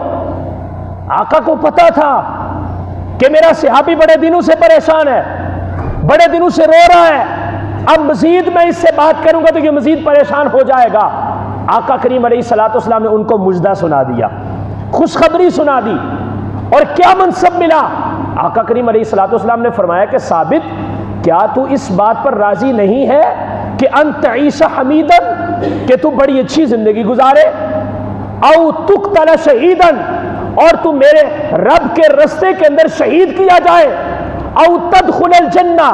آقا کو پتا تھا کہ میرا صحابی بڑے دنوں سے پریشان ہے، بڑے دنوں سے رو رہا ہے، اب مزید میں اس سے بات کروں گا تو یہ مزید پریشان ہو جائے گا۔ آقا کریم علیہ الصلوۃ والسلام نے ان کو مجدہ سنا دیا، خوشخبری سنا دی، اور کیا منصب ملا؟ آقا کریم علیہ الصلوۃ والسلام نے فرمایا کہ ثابت کیا تو اس بات پر راضی نہیں ہے کہ ان تعیش حمیدا، کہ تو بڑی اچھی زندگی گزارے، او تقتل شہیدا، اور تو میرے رب کے رستے کے اندر شہید کیا جائے، او تدخل الجنہ،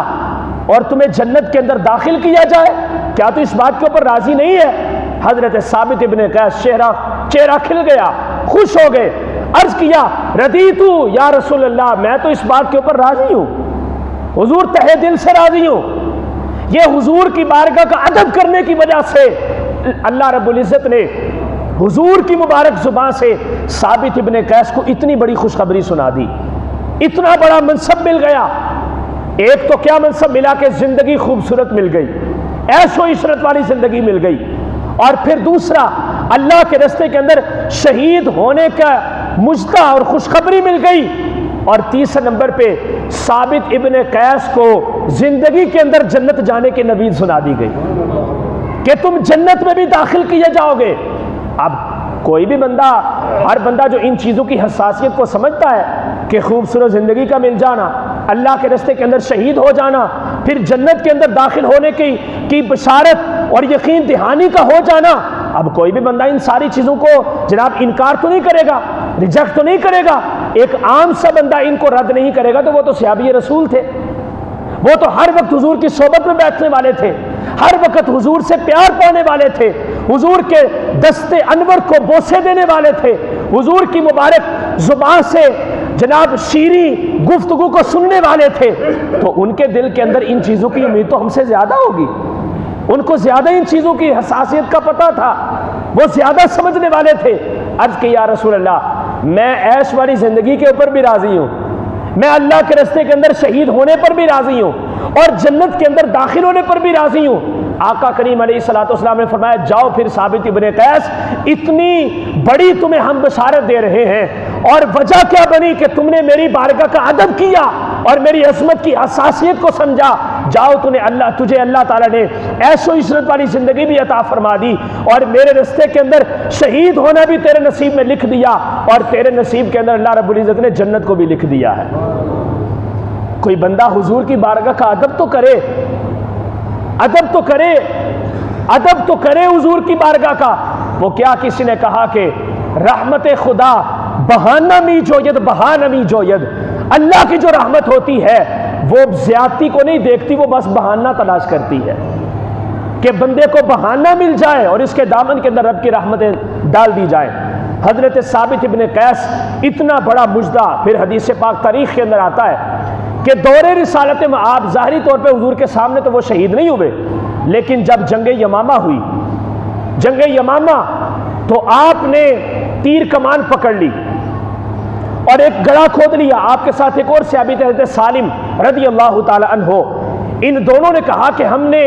اور تمہیں جنت کے اندر داخل کیا جائے، کیا تو اس بات کے اوپر راضی نہیں ہے؟ حضرت ثابت ابن قیس چہرہ کھل گیا، خوش ہو گئے، عرض کیا ردیتو یا رسول اللہ، میں تو اس بات کے اوپر راضی ہوں، حضور تہہ دل سے راضی ہوں۔ یہ حضور کی بارگاہ کا ادب کرنے کی وجہ سے اللہ رب العزت نے حضور کی مبارک زبان سے ثابت ابن قیس کو اتنی بڑی خوشخبری سنا دی، اتنا بڑا منصب مل گیا۔ ایک تو کیا منصب ملا کہ زندگی خوبصورت مل گئی، عیش و عشرت والی زندگی مل گئی، اور پھر دوسرا اللہ کے راستے کے اندر شہید ہونے کا مجدہ اور خوشخبری مل گئی، اور تیسرے نمبر پہ ثابت ابن قیس کو زندگی کے اندر جنت جانے کی نوید سنا دی گئی کہ تم جنت میں بھی داخل کیے جاؤ گے۔ اب کوئی بھی بندہ، ہر بندہ جو ان چیزوں کی حساسیت کو سمجھتا ہے کہ خوبصورت زندگی کا مل جانا، اللہ کے راستے کے اندر شہید ہو جانا، پھر جنت کے اندر داخل ہونے کی بشارت اور یقین دہانی کا ہو جانا، اب کوئی بھی بندہ ان ساری چیزوں کو جناب انکار تو نہیں کرے گا، ریجیکٹ تو نہیں کرے گا۔ ایک عام سا بندہ ان کو رد نہیں کرے گا تو وہ تو صحابی رسول تھے، وہ تو ہر وقت حضور کی صحبت میں بیٹھنے والے تھے، ہر وقت حضور سے پیار پانے والے تھے، حضور کے دست انور کو بوسے دینے والے تھے، حضور کی مبارک زبان سے جناب شیریں گفتگو کو سننے والے تھے، تو ان کے دل کے اندر ان چیزوں کی امید تو ہم سے زیادہ ہوگی، ان کو زیادہ ان چیزوں کی حساسیت کا پتہ تھا، وہ زیادہ سمجھنے والے تھے۔ عرض کہ یا رسول اللہ میں عیش والی زندگی کے اوپر بھی راضی ہوں، میں اللہ کے راستے کے اندر شہید ہونے پر بھی راضی ہوں، اور جنت کے اندر داخل ہونے پر بھی راضی ہوں۔ آقا کریم علیہ الصلوۃ والسلام نے فرمایا جاؤ پھر ثابت ابن قیس، اتنی بڑی تمہیں ہم بشارت دے رہے ہیں، اور وجہ کیا بنی کہ تم نے میری بارگاہ کا ادب کیا اور میری عظمت کی حساسیت کو سمجھا، جاؤ تجھے اللہ تعالیٰ نے عیش و عشرت والی زندگی بھی عطا فرما دی، اور میرے راستے کے اندر شہید ہونا بھی تیرے نصیب میں لکھ دیا، اور تیرے نصیب کے اندر اللہ رب العزت نے جنت کو بھی لکھ دیا ہے۔ کوئی بندہ حضور کی بارگاہ کا ادب تو کرے، ادب تو کرے، ادب تو کرے حضور کی بارگاہ کا۔ وہ کیا کسی نے کہا کہ رحمت خدا بہانہ می جوید بہانہ می جوید، اللہ کی جو رحمت ہوتی ہے وہ زیادتی کو نہیں دیکھتی، وہ بس بہانہ تلاش کرتی ہے۔ کہ بندے کو بہانہ مل جائے اور اس کے دامن کے اندر رب کی رحمتیں ڈال دی جائیں۔ حضرت ثابت ابن قیس اتنا بڑا مجدہ، پھر حدیث پاک تاریخ کے اندر آتا ہے کہ دور رسالت میں آپ ظاہری طور پہ حضور کے سامنے تو وہ شہید نہیں ہوئے، لیکن جب جنگ یمامہ ہوئی، جنگ یمامہ، تو آپ نے تیر کمان پکڑ لی اور ایک گڑھا کھود لیا۔ آپ کے ساتھ ایک اور صحابی تھے حضرت سالم رضی اللہ تعالی عنہ۔ ان دونوں نے کہا کہ ہم نے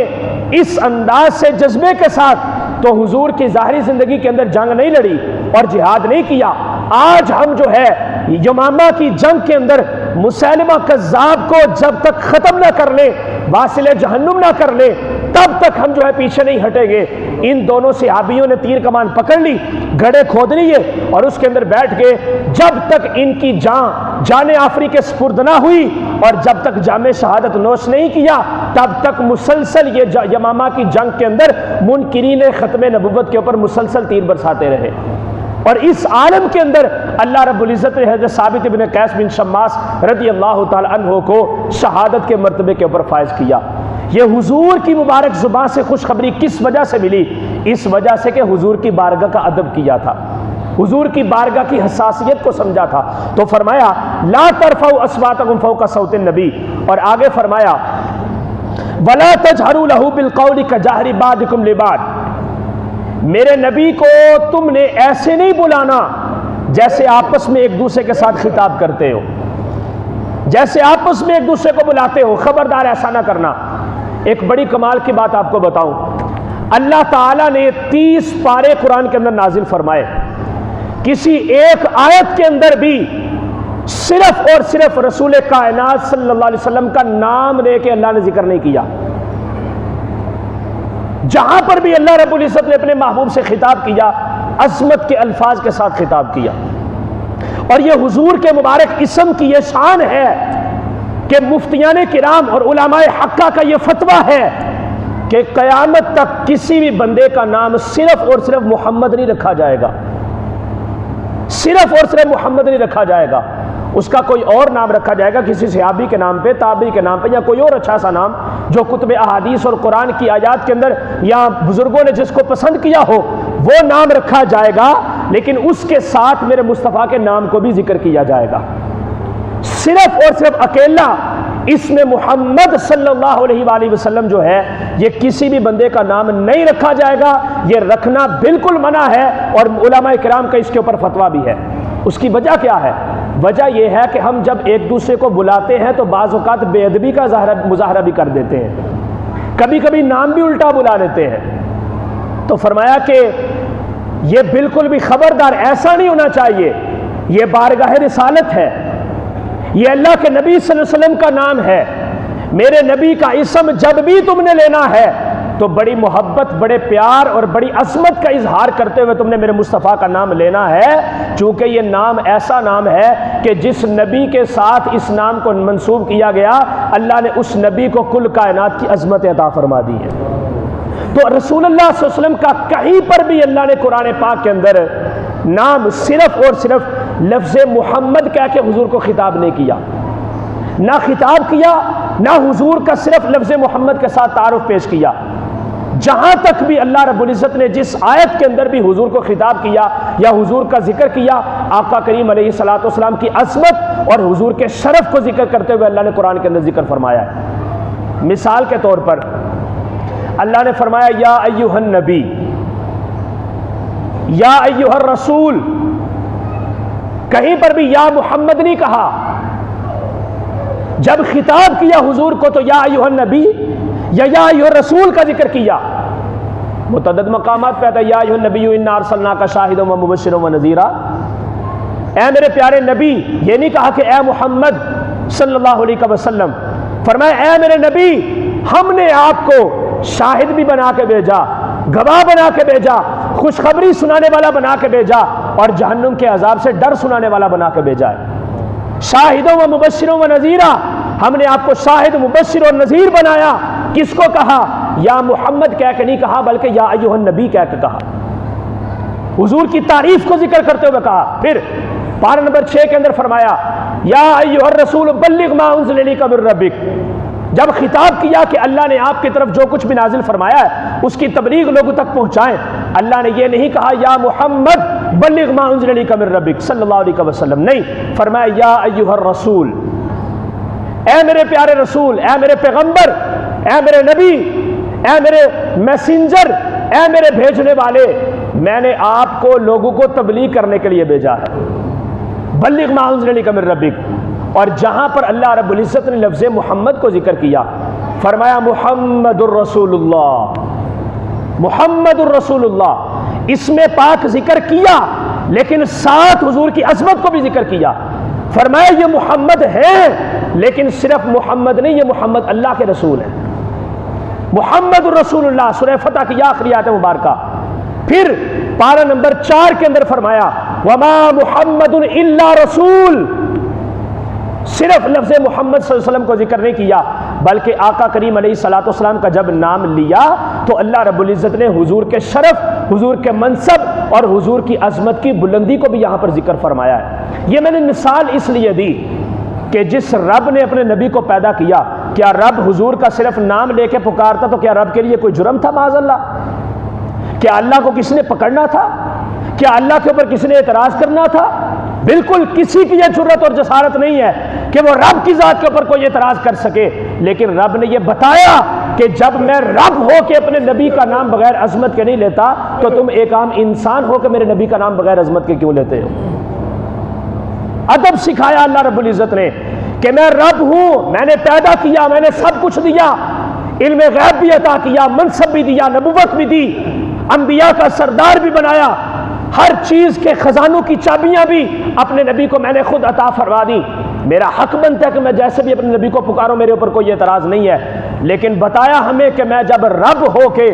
اس انداز سے جذبے کے ساتھ تو حضور کی ظاہری زندگی کے اندر جنگ نہیں لڑی اور جہاد نہیں کیا، آج ہم جو ہے یمامہ کی جنگ کے اندر مسیلمہ کذاب کو جب تک ختم نہ کر لیں، واصل جہنم نہ کر لیں، تب تک ہم جو ہے پیچھے نہیں ہٹیں گے۔ ان دونوں صحابیوں نے تیر کمان پکڑ لی، گڑھے کھود لیے اور اس کے اندر بیٹھ گئے، جب تک ان کی جان آفری کے سپرد نہ ہوئی اور جب تک جام شہادت نوش نہیں کیا، تب تک مسلسل یہ یمامہ کی جنگ کے اندر منکرین ختم نبوت کے اوپر مسلسل تیر برساتے رہے۔ اور اس عالم کے اندر اللہ رب العزت نے حضرت ثابت بن قیس بن شماس رضی اللہ تعالی عنہ کو شہادت کے مرتبے کے اوپر فائز کیا۔ یہ حضور کی مبارک زبان سے خوشخبری کس وجہ سے ملی؟ اس وجہ سے کہ حضور کی بارگاہ کا ادب کیا تھا، حضور کی بارگاہ کی حساسیت کو سمجھا تھا۔ تو فرمایا لا ترفعوا اصواتکم فوق صوت النبی، اور آگے فرمایا ولا تجہروا لہ بالقول کجہر بعضکم لبعض، میرے نبی کو تم نے ایسے نہیں بلانا جیسے آپس میں ایک دوسرے کے ساتھ خطاب کرتے ہو، جیسے آپس میں ایک دوسرے کو بلاتے ہو، خبردار ایسا نہ کرنا۔ ایک بڑی کمال کی بات آپ کو بتاؤں، اللہ تعالیٰ نے 30 پارے قرآن کے اندر نازل فرمائے، کسی ایک آیت کے اندر بھی صرف اور صرف رسول کائنات صلی اللہ علیہ وسلم کا نام لے کے اللہ نے ذکر نہیں کیا۔ جہاں پر بھی اللہ رب العزت نے اپنے محبوب سے خطاب کیا، عظمت کے الفاظ کے ساتھ خطاب کیا۔ اور یہ حضور کے مبارک اسم کی یہ شان ہے کہ مفتیان کرام اور علماء حقہ کا یہ فتویٰ ہے کہ قیامت تک کسی بھی بندے کا نام صرف اور صرف محمد نہیں رکھا جائے گا، صرف اور صرف محمد نہیں رکھا جائے گا، اس کا کوئی اور نام رکھا جائے گا، کسی صحابی کے نام پہ، تابعی کے نام پہ، یا کوئی اور اچھا سا نام جو کتب احادیث اور قرآن کی آیات کے اندر یا بزرگوں نے جس کو پسند کیا ہو وہ نام رکھا جائے گا، لیکن اس کے ساتھ میرے مصطفیٰ کے نام کو بھی ذکر کیا جائے گا۔ صرف اور صرف اکیلا اسم محمد صلی اللہ علیہ وآلہ وسلم جو ہے یہ کسی بھی بندے کا نام نہیں رکھا جائے گا، یہ رکھنا بالکل منع ہے، اور علماء کرام کا اس کے اوپر فتویٰ بھی ہے۔ اس کی وجہ کیا ہے؟ وجہ یہ ہے کہ ہم جب ایک دوسرے کو بلاتے ہیں تو بعض اوقات بے ادبی کا مظاہرہ بھی کر دیتے ہیں، کبھی کبھی نام بھی الٹا بلا لیتے ہیں۔ تو فرمایا کہ یہ بالکل بھی خبردار ایسا نہیں ہونا چاہیے، یہ بارگاہ رسالت ہے، یہ اللہ کے نبی صلی اللہ علیہ وسلم کا نام ہے، میرے نبی کا اسم جب بھی تم نے لینا ہے تو بڑی محبت، بڑے پیار اور بڑی عظمت کا اظہار کرتے ہوئے تم نے میرے مصطفیٰ کا نام لینا ہے، چونکہ یہ نام ایسا نام ہے کہ جس نبی کے ساتھ اس نام کو منسوب کیا گیا اللہ نے اس نبی کو کل کائنات کی عظمت عطا فرما دی ہے۔ تو رسول اللہ صلی اللہ علیہ وسلم کا کہیں پر بھی اللہ نے قرآن پاک کے اندر نام صرف اور صرف لفظ محمد کہہ کے حضور کو خطاب نہیں کیا، نہ خطاب کیا، نہ حضور کا صرف لفظ محمد کے ساتھ تعارف پیش کیا۔ جہاں تک بھی اللہ رب العزت نے جس آیت کے اندر بھی حضور کو خطاب کیا یا حضور کا ذکر کیا، آقا کریم علیہ الصلوۃ والسلام کی عظمت اور حضور کے شرف کو ذکر کرتے ہوئے اللہ نے قرآن کے اندر ذکر فرمایا ہے۔ مثال کے طور پر اللہ نے فرمایا یا ایھا النبی، یا ایھا الرسول، کہیں پر بھی یا محمد نہیں کہا۔ جب خطاب کیا حضور کو تو یا ایھا النبی یا ایھا الرسول کا ذکر کیا۔ متعدد مقامات پہ آتا ہے یا ایھا النبی انا ارسلناک شاہدا ومبشرا ونذیرا، اے میرے پیارے نبی، یہ نہیں کہا کہ اے محمد صلی اللہ علیہ وسلم، فرمایا اے میرے نبی ہم نے آپ کو شاہد بھی بنا کے بھیجا، گواہ بنا کے بھیجا، خوشخبری سنانے والا بنا کے بھیجا، اور جہنم کے عذاب سے ڈر سنانے والا بنا کے بھیجا ہے۔ شاہدوں و مبشروں و نذیرا، ہم نے آپ کو شاہد، مبشر اور نذیر بنایا۔ کس کو کہا؟ یا محمد کہہ کے نہیں کہا بلکہ یا ایھا النبی کہہ کے کہا، حضور کی تعریف کو ذکر کرتے ہوئے کہا۔ پھر پارہ نمبر 6 کے اندر فرمایا یا ایھا الرسول بلغ ما انزل الیک من ربک، جب خطاب کیا کہ اللہ نے آپ کی طرف جو کچھ بھی نازل فرمایا ہے اس کی تبلیغ لوگوں تک پہنچائیں، اللہ نے یہ نہیں کہا یا محمد بلغ ما انزل الیک من ربک صلی اللہ علیہ وسلم، نہیں، فرمایا یا ایھا الرسول، اے میرے پیارے رسول، اے میرے پیغمبر، اے میرے نبی، اے میرے میسنجر، اے میرے بھیجنے والے، میں نے آپ کو لوگوں کو تبلیغ کرنے کے لیے بھیجا ہے، بلغ ما انزل الیک من ربک۔ اور جہاں پر اللہ رب العزت نے لفظ محمد کو ذکر کیا، فرمایا محمد الرسول اللہ، محمد الرسول اللہ، اسم پاک ذکر کیا لیکن ساتھ حضور کی عظمت کو بھی ذکر کیا، فرمایا یہ محمد ہیں لیکن صرف محمد نہیں، یہ محمد اللہ کے رسول ہیں، محمد الرسول اللہ۔ سورہ فتح کی آخری آیت مبارکہ، پھر پارہ نمبر 4 کے اندر فرمایا وما محمد الا رسول، صرف لفظ محمد صلی اللہ علیہ وسلم کو ذکر نہیں کیا بلکہ آقا کریم علیہ الصلوۃ والسلام کا جب نام لیا تو اللہ رب العزت نے حضور کے شرف، حضور کے منصب اور حضور کی عظمت کی بلندی کو بھی یہاں پر ذکر فرمایا ہے۔ یہ میں نے مثال اس لیے دی کہ جس رب نے اپنے نبی کو پیدا کیا، کیا رب حضور کا صرف نام لے کے پکارتا تو کیا رب کے لیے کوئی جرم تھا معاذ اللہ؟ کیا اللہ کو کسی نے پکڑنا تھا؟ کیا اللہ کے اوپر کسی نے اعتراض کرنا تھا؟ بالکل کسی کی یہ جرت اور جسارت نہیں ہے کہ وہ رب کی ذات کے اوپر کوئی اعتراض کر سکے، لیکن رب نے یہ بتایا کہ جب میں رب ہو کے اپنے نبی کا نام بغیر عظمت کے نہیں لیتا تو تم ایک عام انسان ہو کے میرے نبی کا نام بغیر عظمت کے کیوں لیتے ہو؟ ادب سکھایا اللہ رب العزت نے کہ میں رب ہوں، میں نے پیدا کیا، میں نے سب کچھ دیا، علم غیب بھی عطا کیا، منصب بھی دیا، نبوت بھی دی، انبیاء کا سردار بھی بنایا، ہر چیز کے خزانوں کی چابیاں بھی اپنے نبی کو میں نے خود عطا فرما دی، میرا حق بنتا ہے کہ میں جیسے بھی اپنے نبی کو پکاروں، میرے اوپر کوئی اعتراض نہیں ہے، لیکن بتایا ہمیں کہ میں جب رب ہو کے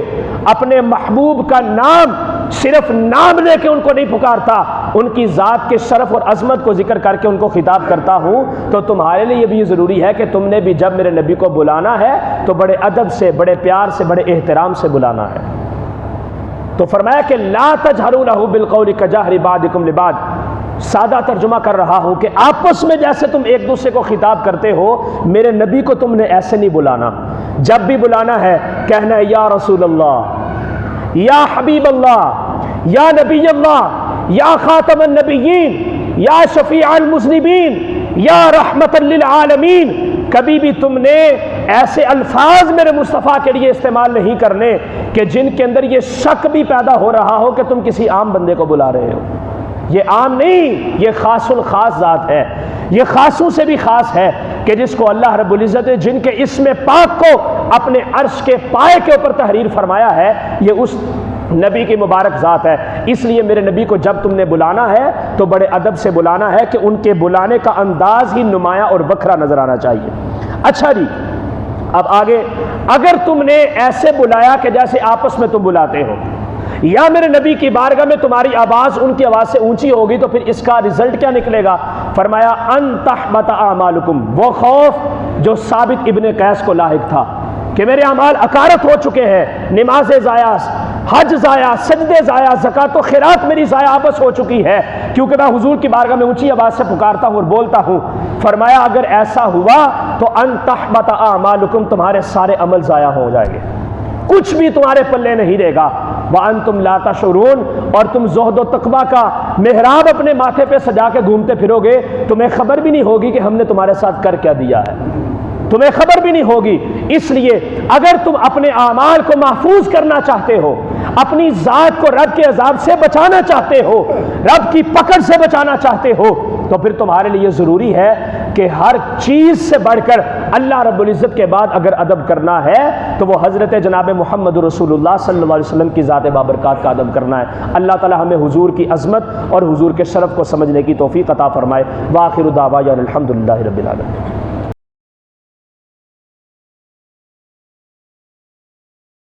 اپنے محبوب کا نام صرف نام لے کے ان کو نہیں پکارتا، ان کی ذات کے شرف اور عظمت کو ذکر کر کے ان کو خطاب کرتا ہوں، تو تمہارے لیے بھی یہ ضروری ہے کہ تم نے بھی جب میرے نبی کو بلانا ہے تو بڑے ادب سے، بڑے پیار سے، بڑے احترام سے بلانا ہے۔ تو فرمایا کہ لا تجہروا لہ بالقول کجہر بعضکم لبعض، سادہ ترجمہ کر رہا ہوں کہ آپس میں جیسے تم ایک دوسرے کو خطاب کرتے ہو، میرے نبی کو تم نے ایسے نہیں بلانا، جب بھی بلانا ہے کہنا ہے یا رسول اللہ، یا حبیب اللہ، یا نبی اللہ، یا خاتم النبیین، یا شفیع المذنبین، یا رحمت للعالمین۔ کبھی بھی تم نے ایسے الفاظ میرے مصطفیٰ کے لیے استعمال نہیں کرنے کہ جن کے اندر یہ شک بھی پیدا ہو رہا ہو کہ تم کسی عام بندے کو بلا رہے ہو۔ یہ عام نہیں، یہ خاص الخاص ذات ہے، یہ خاصوں سے بھی خاص ہے کہ جس کو اللہ رب العزت نے جن کے اسم پاک کو اپنے عرش کے پائے کے اوپر تحریر فرمایا ہے، یہ اس نبی کی مبارک ذات ہے۔ اس لیے میرے نبی کو جب تم نے بلانا ہے تو بڑے ادب سے بلانا ہے کہ ان کے بلانے کا انداز ہی نمایاں اور وکھرا نظر آنا چاہیے۔ اچھا جی، اب آگے، اگر تم نے ایسے بلایا کہ جیسے آپس میں تم بلاتے ہو، یا میرے نبی کی بارگاہ میں تمہاری آواز ان کی آواز سے اونچی ہوگی تو پھر اس کا رزلٹ کیا نکلے گا؟ فرمایا ان تحبط اعمالکم، وہ خوف جو ثابت ابن قیس کو لاحق تھا کہ میرے اعمال اکارت ہو چکے ہیں، نمازیں ضائع، حج ضائع، سجدے ضائع، زکوٰۃ و خیرات میری ضائع آپس ہو چکی ہے کیونکہ میں حضور کی بارگاہ میں اونچی آواز سے پکارتا ہوں اور بولتا ہوں۔ فرمایا اگر ایسا ہوا تو ان تحبط اعمالکم، تمہارے سارے عمل ضائع ہو جائیں گے، کچھ بھی تمہارے پلے نہیں رہے گا۔ وانتم لا تشعرون، اور تم زہد و تقویٰ کا محراب اپنے ماتھے پہ سجا کے گھومتے پھرو گے، تمہیں خبر بھی نہیں ہوگی کہ ہم نے تمہارے ساتھ کر کیا دیا ہے، تمہیں خبر بھی نہیں ہوگی۔ اس لیے اگر تم اپنے اعمال کو محفوظ کرنا چاہتے ہو، اپنی ذات کو رب کے عذاب سے بچانا چاہتے ہو، رب کی پکڑ سے بچانا چاہتے ہو، تو پھر تمہارے لیے ضروری ہے کہ ہر چیز سے بڑھ کر اللہ رب العزت کے بعد اگر ادب کرنا ہے تو وہ حضرت جناب محمد رسول اللہ صلی اللہ علیہ وسلم کی ذات بابرکات کا ادب کرنا ہے۔ اللہ تعالی ہمیں حضور کی عظمت اور حضور کے شرف کو سمجھنے کی توفیق عطا فرمائے۔ وآخر دعوانا الحمدللہ رب العالمین۔